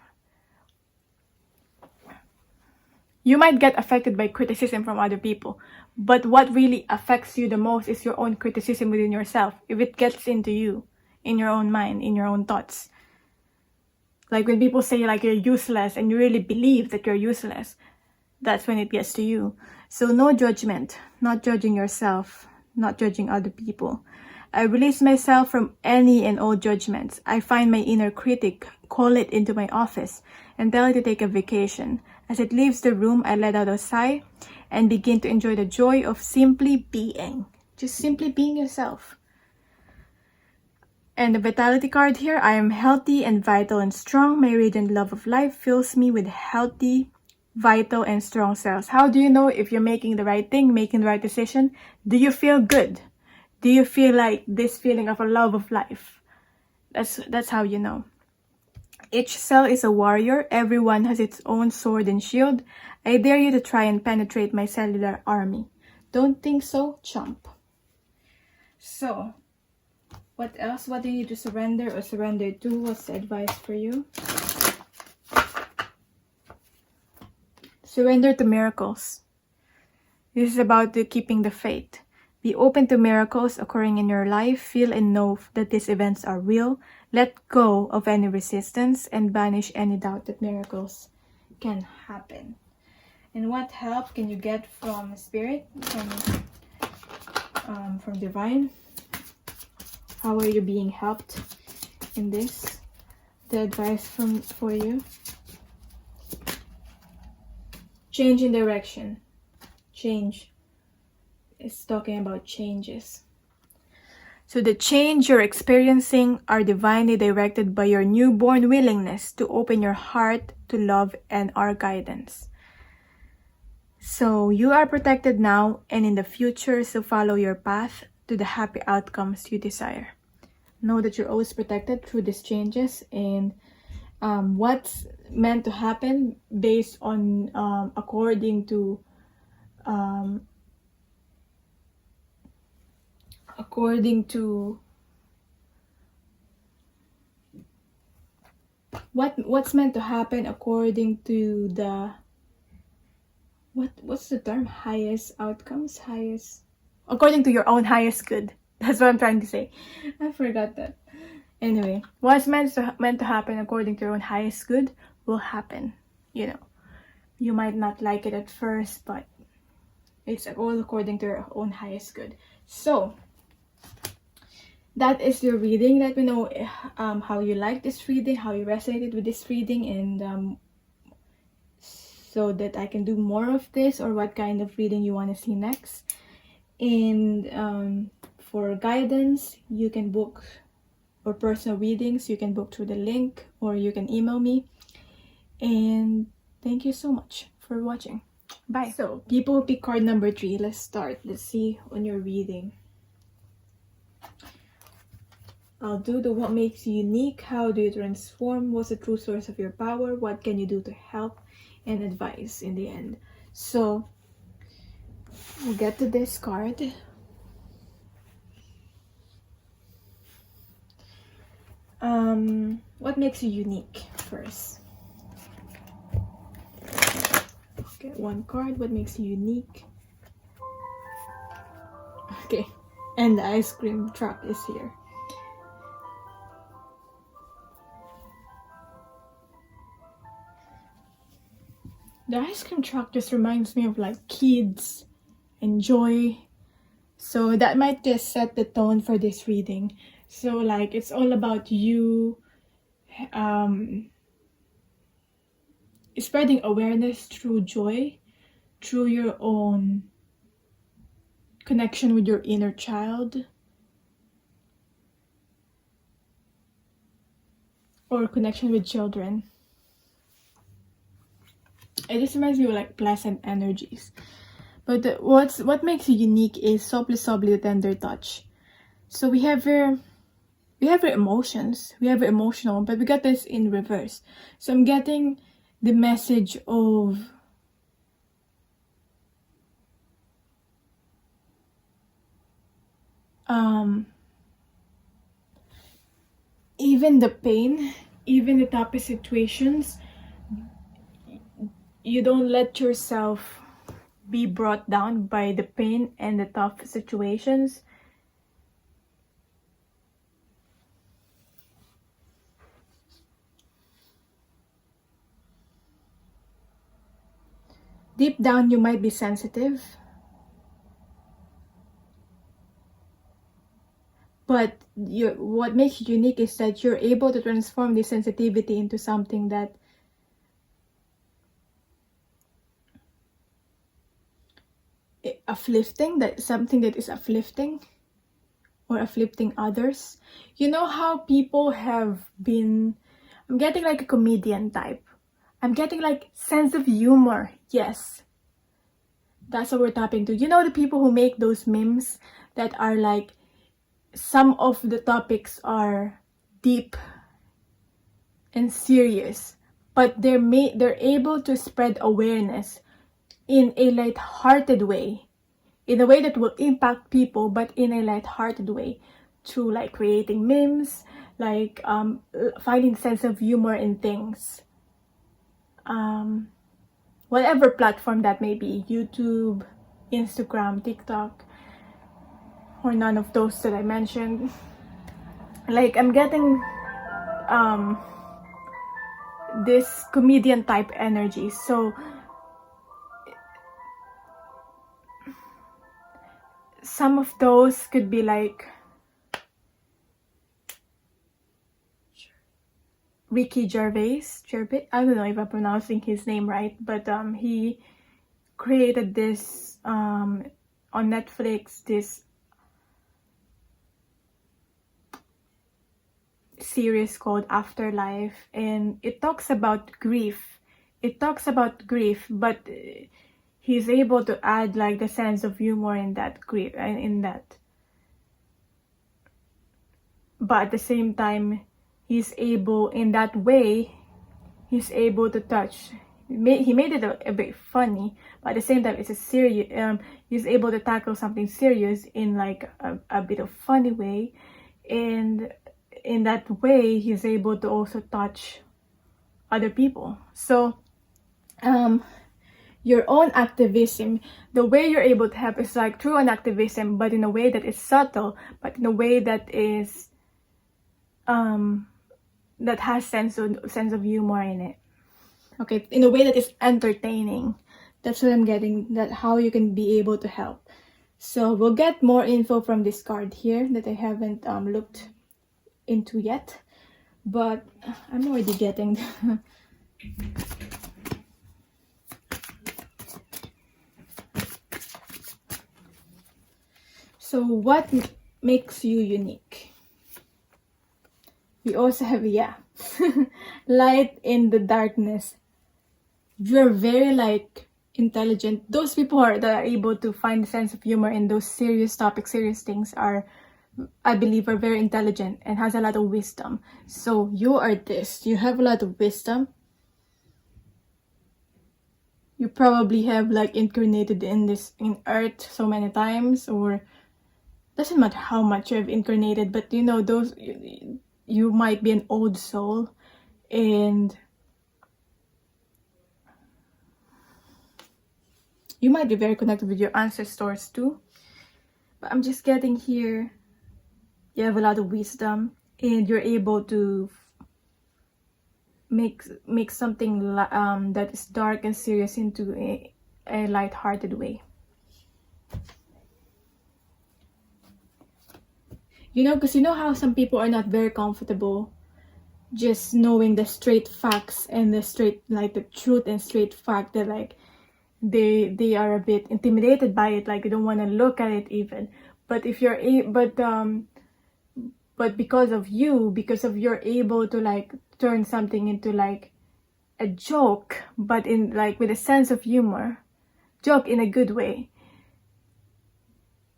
You might get affected by criticism from other people, but what really affects you the most is your own criticism within yourself. If it gets into you, in your own mind, in your own thoughts. Like when people say like you're useless and you really believe that you're useless, that's when it gets to you. So no judgment, not judging yourself, not judging other people. I release myself from any and all judgments. I find my inner critic, call it into my office, and tell it to take a vacation. As it leaves the room, I let out a sigh and begin to enjoy the joy of simply being. Just simply being yourself. And the vitality card here, I am healthy and vital and strong. My radiant love of life fills me with healthy, vital, and strong cells. How do you know if you're making the right thing, making the right decision? Do you feel good? Do you feel like this feeling of a love of life? That's how you know. Each cell is a warrior. Everyone has its own sword and shield. I dare you to try and penetrate my cellular army. Don't think so, chump. So, what else? What do you need to surrender or surrender to? What's the advice for you? Surrender to miracles. This is about keeping the faith. Be open to miracles occurring in your life. Feel and know that these events are real. Let go of any resistance and banish any doubt that miracles can happen. And what help can you get from Spirit, from Divine? How are you being helped in this? The advice for you. Change in direction. Change. It's talking about changes. So the change you're experiencing are divinely directed by your newborn willingness to open your heart to love and our guidance. So you are protected now and in the future, so follow your path to the happy outcomes you desire. Know that you're always protected through these changes, and what's meant to happen based on according to what's meant to happen according to the what's the term, highest outcomes, highest, according to your own highest good. That's what I'm trying to say. I forgot that. Anyway, what's meant to happen according to your own highest good will happen. You know, you might not like it at first, but it's all according to your own highest good. So that is your reading. Let me know how you like this reading, how you resonated with this reading, and so that I can do more of this, or what kind of reading you want to see next. And for guidance, you can book, or personal readings, you can book through the link, or you can email me. And thank you so much for watching. Bye. So, people pick card number 3. Let's start. Let's see on your reading. I'll do the what makes you unique. How do you transform? What's the true source of your power? What can you do to help? And advice in the end. So, we'll get to this card. What makes you unique first? Okay, one card. What makes you unique? Okay, and the ice cream truck is here. The ice cream truck just reminds me of like kids and joy. So that might just set the tone for this reading. So like it's all about you spreading awareness through joy, through your own connection with your inner child, or connection with children. It just reminds me of like pleasant energies. But what makes you unique is softly, the tender touch. So we have your emotions. We have your emotional, but we got this in reverse. So I'm getting the message of even the pain, even the toughest situations, you don't let yourself be brought down by the pain and the tough situations. Deep down, you might be sensitive, but what makes you unique is that you're able to transform this sensitivity into something that something that is uplifting, or uplifting others. You know how people have been, I'm getting like a comedian type. I'm getting like sense of humor. Yes. That's what we're tapping to. You know the people who make those memes that are like, some of the topics are deep and serious, but they're able to spread awareness in a light-hearted way, in a way that will impact people, but in a light-hearted way, through like creating memes, like finding sense of humor in things. Whatever platform that may be, YouTube, Instagram, TikTok, or none of those that I mentioned. Like, I'm getting this comedian type energy. So some of those could be like Ricky Gervais. I don't know if I'm pronouncing his name right, but he created this on Netflix, this series called Afterlife, and it talks about grief. But he's able to add like the sense of humor in that grief, in that. But at the same time, he's able, in that way, he's able to touch. He made it a bit funny, but at the same time, it's a serious. He's able to tackle something serious in like a bit of funny way, and in that way, he's able to also touch other people. So, your own activism, the way you're able to help is like through an activism, but in a way that is subtle, but in a way that is that has sense of humor in it. Okay, in a way that is entertaining. That's what I'm getting, that how you can be able to help. So we'll get more info from this card here that I haven't looked into yet, but I'm already getting So what makes you unique? We also have, light in the darkness. You're very like intelligent. Those people that are able to find a sense of humor in those serious topics, serious things are, I believe, are very intelligent and has a lot of wisdom. So you are this. You have a lot of wisdom. You probably have like incarnated in earth so many times, or doesn't matter how much you've incarnated, but you know, you might be an old soul, and you might be very connected with your ancestors too. But I'm just getting here, you have a lot of wisdom, and you're able to make something that is dark and serious into a light-hearted way. You know, because you know how some people are not very comfortable just knowing the straight facts and the straight, like the truth and straight fact, that like they are a bit intimidated by it, like they don't want to look at it even. But if you're but because of you're able to like turn something into like a joke, but in like with a sense of humor, joke in a good way.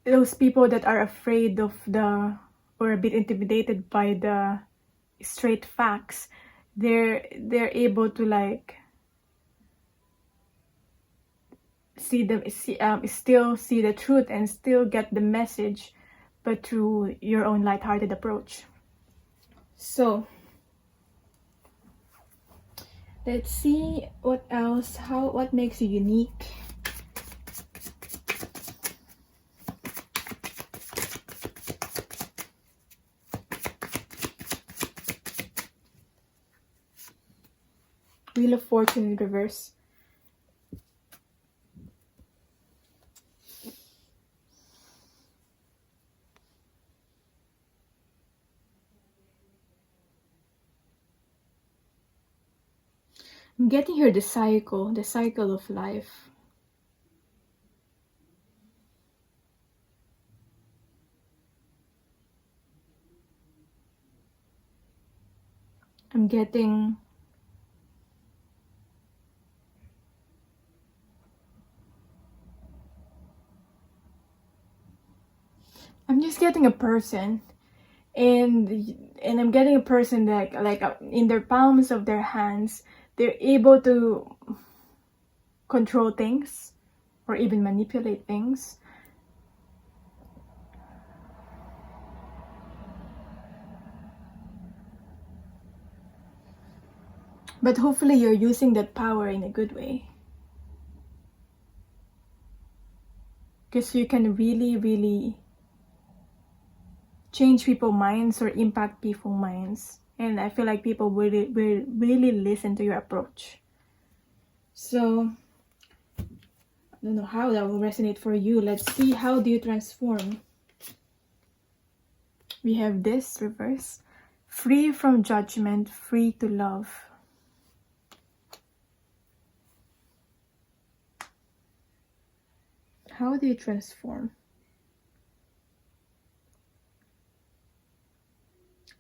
Those people that are afraid of or a bit intimidated by the straight facts, they're able to like still see the truth and still get the message, but through your own lighthearted approach. So let's see what else, what makes you unique. Wheel of Fortune in reverse. I'm getting here the cycle of life. I'm getting I'm just getting a person, and I'm getting a person that like in their palms of their hands, they're able to control things or even manipulate things. But hopefully you're using that power in a good way, because you can really change people's minds or impact people's minds, and I feel like people will really listen to your approach. So I don't know how that will resonate for you. Let's see, how do you transform? We have this reverse: free from judgment, free to love. How do you transform?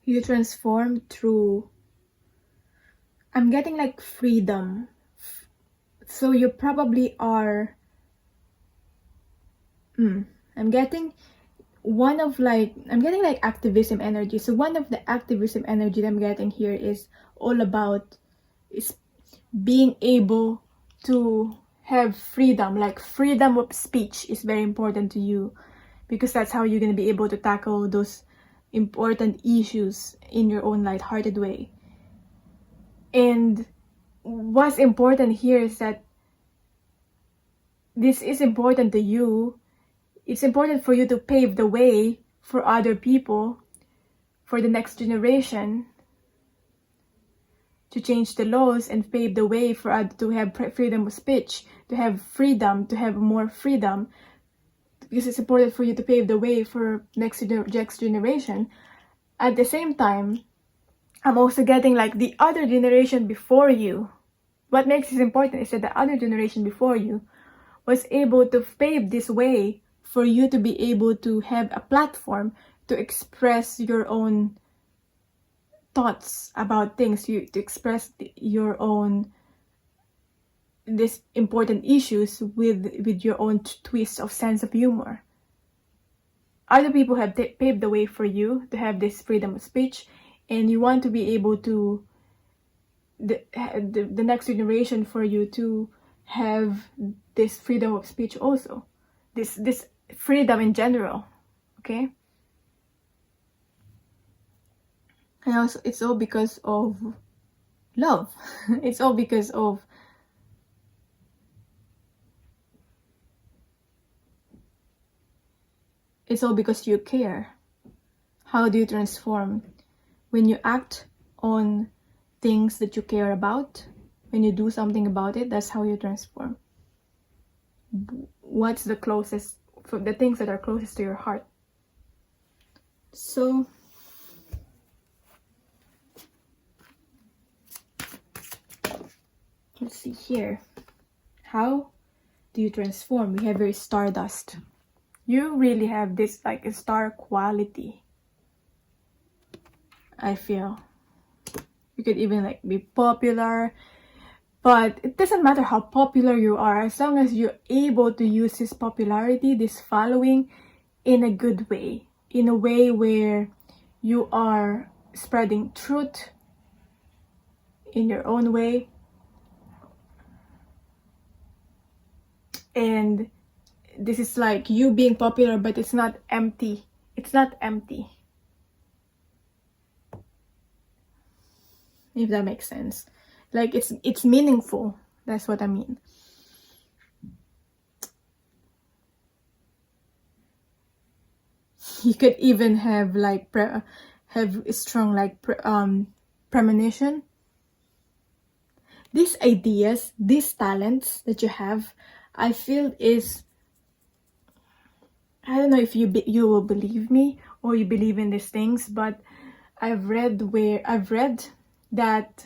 You transform through, I'm getting like freedom. So you probably are, I'm getting like activism energy. So one of the activism energy that I'm getting here is all about is being able to have freedom. Like freedom of speech is very important to you, because that's how you're going to be able to tackle those important issues in your own light-hearted way. And what's important here is that this is important to you. It's important for you to pave the way for other people, for the next generation, to change the laws and pave the way for to have freedom of speech, to have freedom, to have more freedom, because it's important for you to pave the way for next generation. At the same time, I'm also getting like the other generation before you. What makes this important is that the other generation before you was able to pave this way for you to be able to have a platform to express your own thoughts about things, to express your own these important issues with your own twist of sense of humor. Other people have paved the way for you to have this freedom of speech, and you want to be able to the next generation for you to have this freedom of speech also, this freedom in general. Okay, and also it's all because of love. It's all because of you care. How do you transform? When you act on things that you care about, when you do something about it, that's how you transform. What's the closest, for the things that are closest to your heart? So let's see here. How do you transform? We have your stardust. You really have this like a star quality. I feel you could even like be popular, but it doesn't matter how popular you are, as long as you're able to use this popularity, this following, in a good way, in a way where you are spreading truth in your own way. And this is like you being popular, but it's not empty. It's not empty. If that makes sense. Like it's meaningful. That's what I mean. You could even have like have strong like premonition. These ideas, these talents that you have, I feel is, I don't know if you will believe me or you believe in these things, but I've read that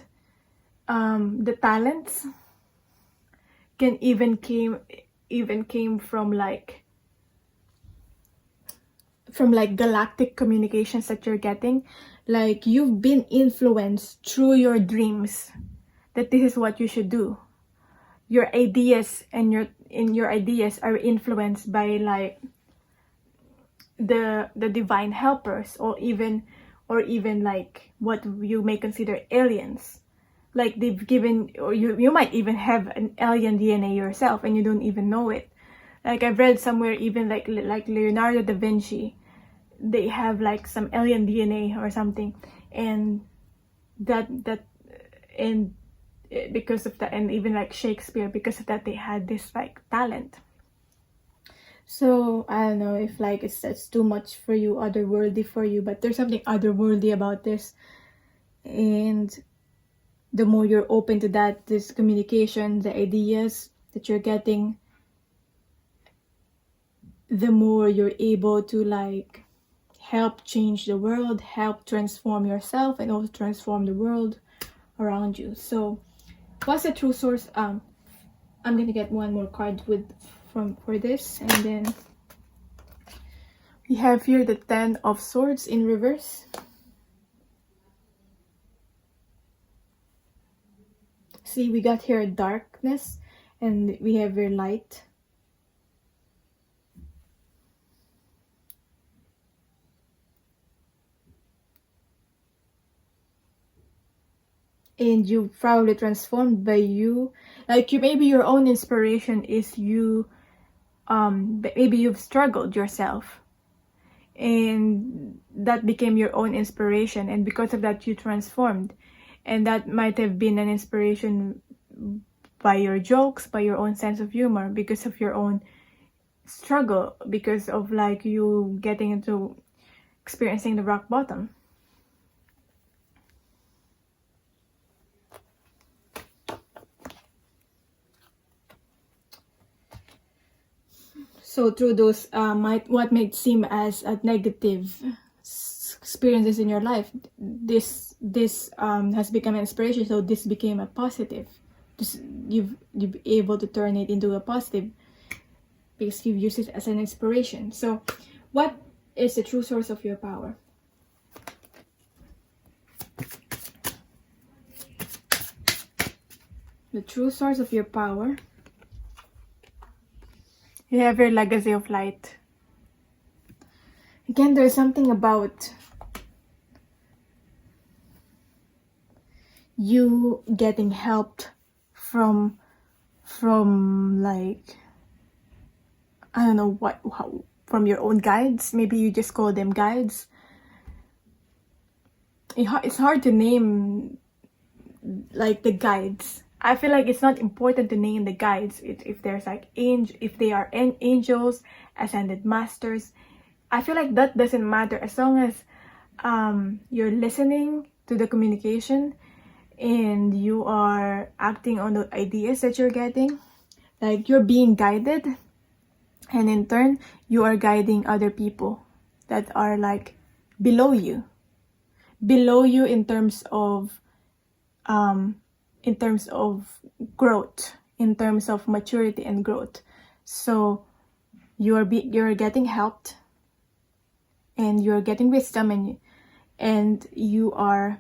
the talents can even came from like galactic communications that you're getting. Like you've been influenced through your dreams that this is what you should do. Your ideas and your ideas are influenced by like the divine helpers, or even or even like what you may consider aliens. Like they've given, or you might even have an alien DNA yourself and you don't even know it. Like I've read somewhere, even like Leonardo da Vinci, they have like some alien DNA or something, and and because of that, and even like Shakespeare, because of that, they had this like talent. So I don't know if like it's too much for you, otherworldly for you, but there's something otherworldly about this. And the more you're open to that, this communication, the ideas that you're getting, the more you're able to like help change the world, help transform yourself, and also transform the world around you. So what's the true source? I'm gonna get one more card for this, and then we have here the 10 of Swords in reverse. See, we got here darkness, and we have here light. And you probably transformed by you, like maybe your own inspiration is you, maybe you've struggled yourself, and that became your own inspiration, and because of that you transformed. And that might have been an inspiration by your jokes, by your own sense of humor, because of your own struggle, because of like you getting into experiencing the rock bottom. So through those what might seem as a negative experiences in your life, this has become an inspiration. So this became a positive. You've able to turn it into a positive because you've used it as an inspiration. So what is the true source of your power? The true source of your power. You have your legacy of light. Again, there's something about you getting helped from like, I don't know how, from your own guides. Maybe you just call them guides. It's hard to name like the guides. I feel like it's not important to name the guides. If there's like if they are angels, ascended masters, I feel like that doesn't matter as long as you're listening to the communication and you are acting on the ideas that you're getting. Like you're being guided, and in turn you are guiding other people that are like below you in terms of growth, in terms of maturity and growth. So you're getting helped, and you're getting wisdom, and you are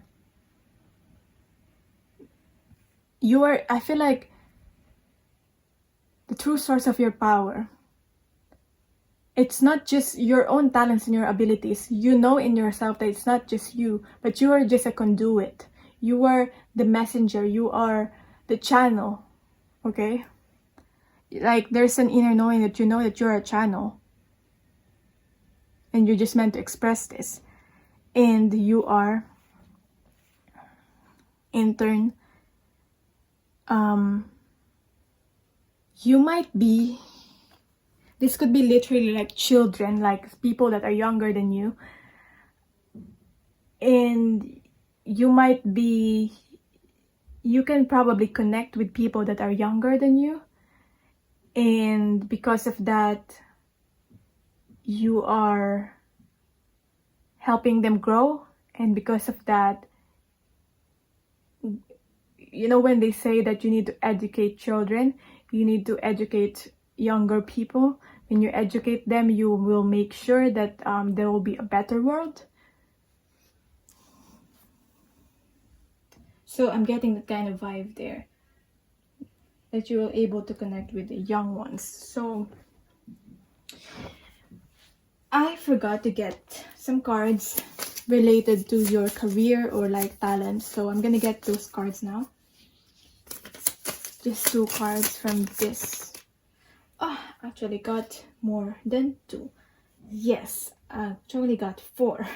I feel like the true source of your power, it's not just your own talents and your abilities. You know in yourself that it's not just you, but you are just a conduit. You are the messenger. You are the channel. Okay? Like there's an inner knowing that you know that you're a channel. And you're just meant to express this. And you are, in turn, you might be, this could be literally like children, like people that are younger than you. And you can probably connect with people that are younger than you. And because of that, you are helping them grow. And because of that, you know, when they say that you need to educate children, you need to educate younger people. When you educate them, you will make sure that there will be a better world. So I'm getting that kind of vibe there, that you will able to connect with the young ones. So I forgot to get some cards related to your career or like talent. So I'm gonna get those cards now. Just 2 cards from this. Oh, actually got more than 2. Yes, I actually got 4.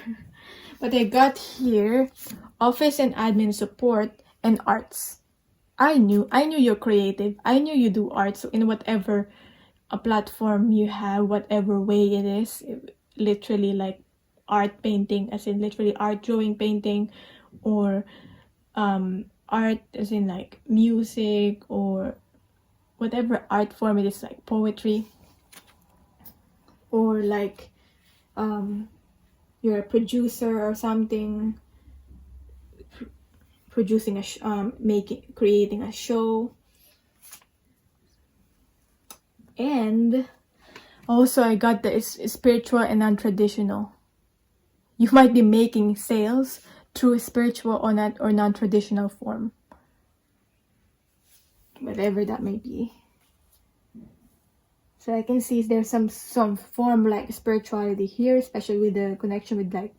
But I got here office and admin support and arts. I knew you're creative. I knew you do art. So in whatever a platform you have, whatever way it is, literally like art painting, as in literally art drawing, painting, or art as in like music, or whatever art form it is, like poetry, or like you're a producer or something, producing creating a show. And also I got the spiritual and non-traditional. You might be making sales through spiritual or non-traditional form, whatever that may be. So I can see there's some form like spirituality here, especially with the connection with like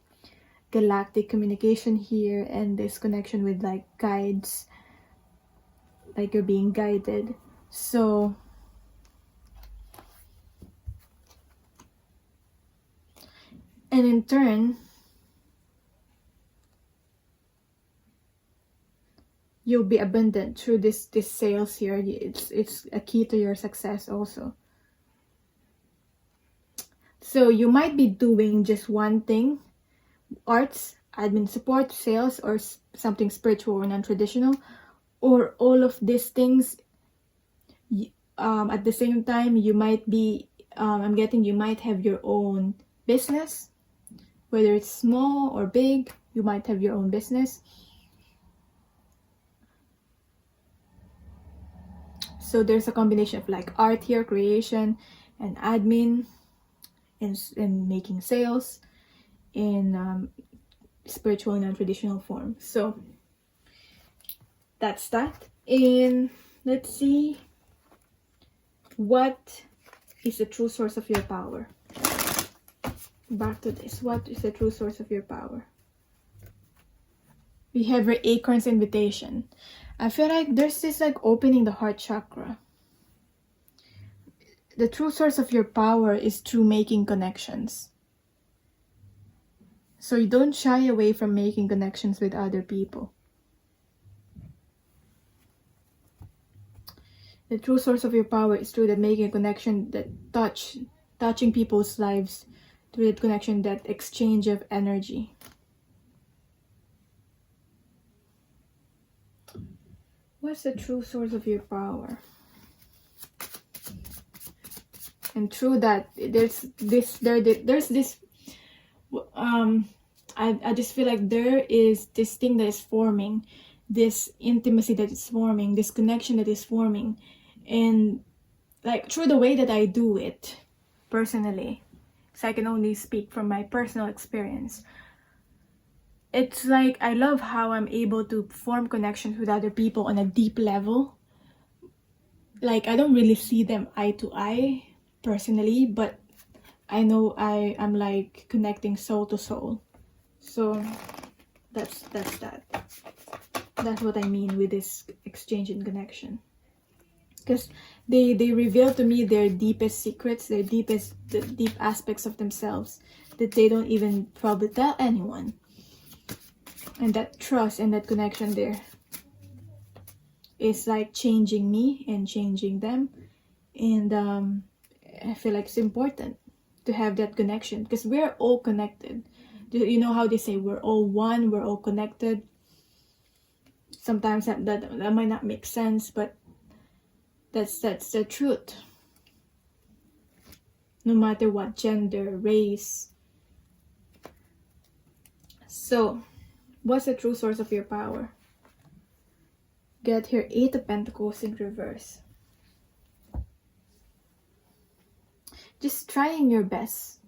galactic communication here, and this connection with like guides, like you're being guided. So and in turn, you'll be abundant through this sales here. It's a key to your success also. So you might be doing just one thing: arts, admin support, sales, or something spiritual or non-traditional, or all of these things at the same time. You might be I'm getting you might have your own business, whether it's small or big. You might have your own business. So there's a combination of like art here, creation, and admin, and making sales in spiritual and non-traditional form. So that's that. And let's see, what is the true source of your power? Back to this. What is the true source of your power? We have your acorn's invitation. I feel like there's this like opening the heart chakra. The true source of your power is through making connections. So you don't shy away from making connections with other people. The true source of your power is through that making a connection, that touching people's lives, through that connection, that exchange of energy. What's the true source of your power? And through that, there's this. I just feel like there is this thing that is forming, this intimacy that is forming, this connection that is forming, and like through the way that I do it personally, so I can only speak from my personal experience. It's like I love how I'm able to form connections with other people on a deep level. Like I don't really see them eye to eye personally, but I know I'm like connecting soul to soul. So that's that. That's what I mean with this exchange and connection. Because they reveal to me their deepest secrets, the deep aspects of themselves that they don't even probably tell anyone. And that trust and that connection there is like changing me and changing them. And I feel like it's important to have that connection, because we're all connected. You know how they say we're all one, we're all connected? Sometimes that might not make sense, but that's the truth. No matter what gender, race. So what's the true source of your power? Get here 8 of Pentacles in reverse. Just trying your best.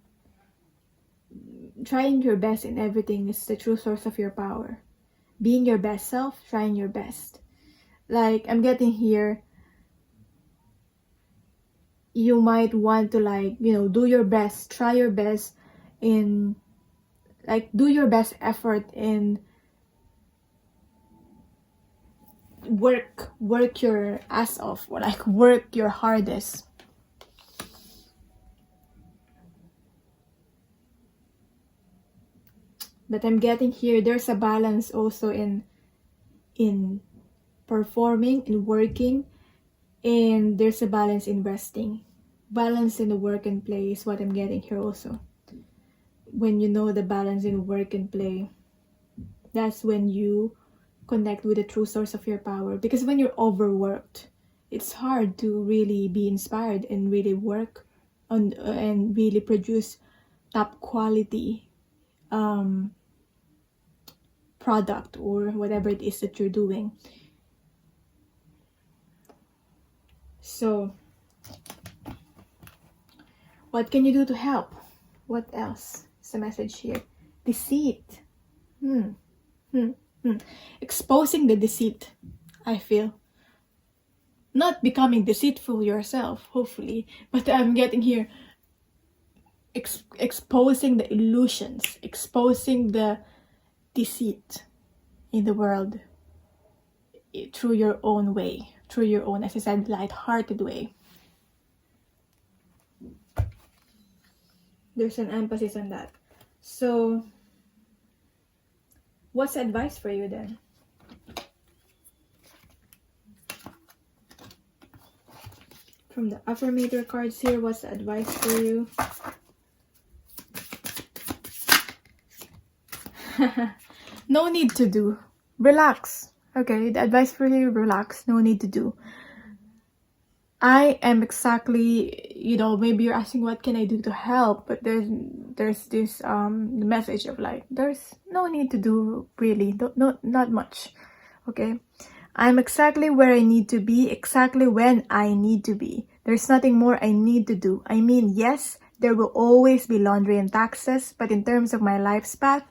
Trying your best in everything is the true source of your power. Being your best self, trying your best. Like I'm getting here, you might want to like, do your best, try your best in Like, do your best effort in work your ass off, or like work your hardest. But I'm getting here, there's a balance also in performing, in working, and there's a balance in resting. Balance in the work and play is what I'm getting here also. When you know the balance in work and play, that's when you connect with the true source of your power. Because when you're overworked, it's hard to really be inspired and really work on and really produce top quality product or whatever it is that you're doing. So what can you do to help? What else is the message here? Deceit. Exposing the deceit, I feel. Not becoming deceitful yourself, hopefully, but I'm getting here exposing the illusions, exposing the deceit in the world through your own way, through your own, as I said, light-hearted way. There's an emphasis on that. So what's the advice for you then? From the affirmator cards here, what's the advice for you? No need to do. Relax. Okay, the advice for you, relax. No need to do. I am exactly, maybe you're asking what can I do to help, but there's this message of like, there's no need to do really, not much. Okay, I'm exactly where I need to be, exactly when I need to be. There's nothing more I need to do. I mean, yes, there will always be laundry and taxes, but in terms of my life's path,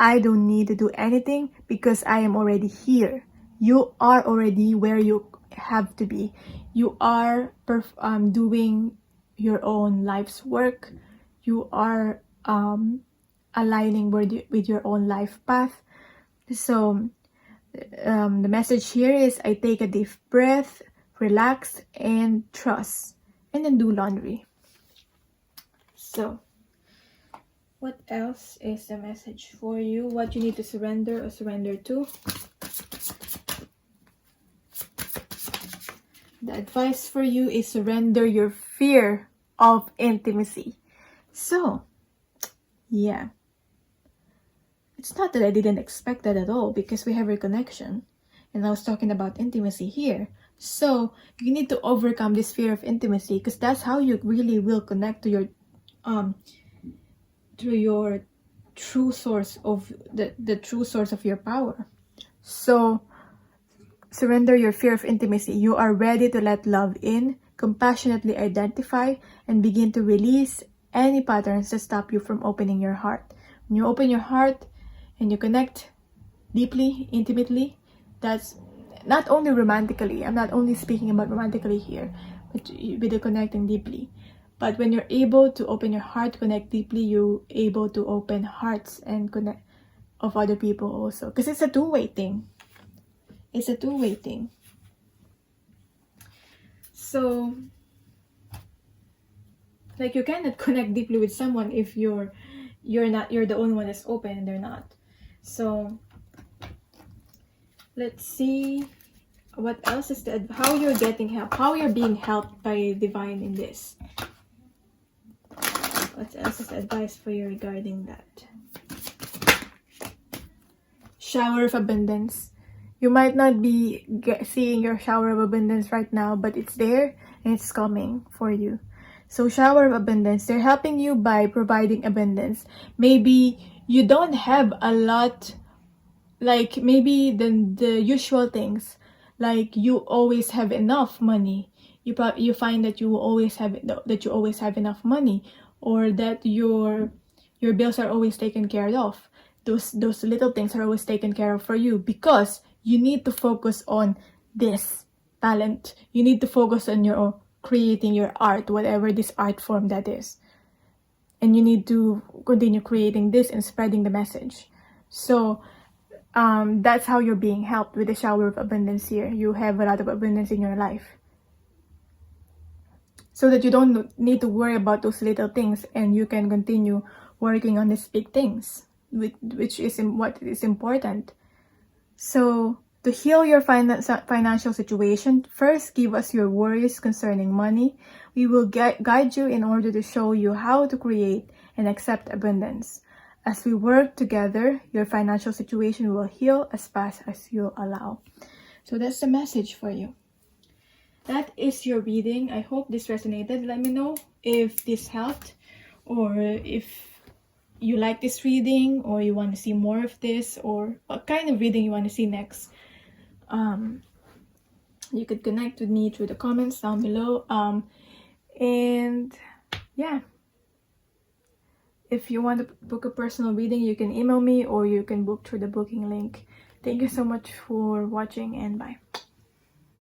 I don't need to do anything because I am already here. You are already where you have to be. You are doing your own life's work. You are aligning with your own life path. So the message here is, I take a deep breath, relax, and trust, and then do laundry. So what else is the message for you? What you need to surrender or surrender to? The advice for you is surrender your fear of intimacy. So, yeah. It's not that I didn't expect that at all, because we have a connection. And I was talking about intimacy here. So, you need to overcome this fear of intimacy, because that's how you really will connect to your true source of the true source of your power. So surrender your fear of intimacy. You are ready to let love in, compassionately identify, and begin to release any patterns that stop you from opening your heart. When you open your heart and you connect deeply, intimately, that's not only romantically. I'm not only speaking about romantically here, but with the connecting deeply. But when you're able to open your heart, connect deeply, you're able to open hearts and connect of other people also. Because it's a two-way thing. It's a two-way thing. So, like, you cannot connect deeply with someone if you're the only one that's open and they're not. So, let's see what else is how you're getting help, how you're being helped by divine in this. What else is advice for you regarding that? Shower of abundance. You might not be seeing your shower of abundance right now, but it's there and it's coming for you. So shower of abundance, they're helping you by providing abundance. Maybe you don't have a lot, like maybe the usual things, like you always have enough money. You find that you always have enough money, or that your bills are always taken care of. Those little things are always taken care of for you, because you need to focus on this talent. You need to focus on your creating your art, whatever this art form that is. and you need to continue creating this and spreading the message. So that's how you're being helped with the shower of abundance here. You have a lot of abundance in your life, so that you don't need to worry about those little things, and you can continue working on these big things, which is what is important. So to heal your financial situation, first give us your worries concerning money. We will guide you in order to show you how to create and accept abundance. As we work together, your financial situation will heal as fast as you allow. So that's the message for you. That is your reading. I hope this resonated. Let me know if this helped, or if you like this reading, or you want to see more of this, or what kind of reading you want to see next. You could connect with me through the comments down below. And yeah, if you want to book a personal reading, you can email me, or you can book through the booking link. Thank you so much for watching, and bye.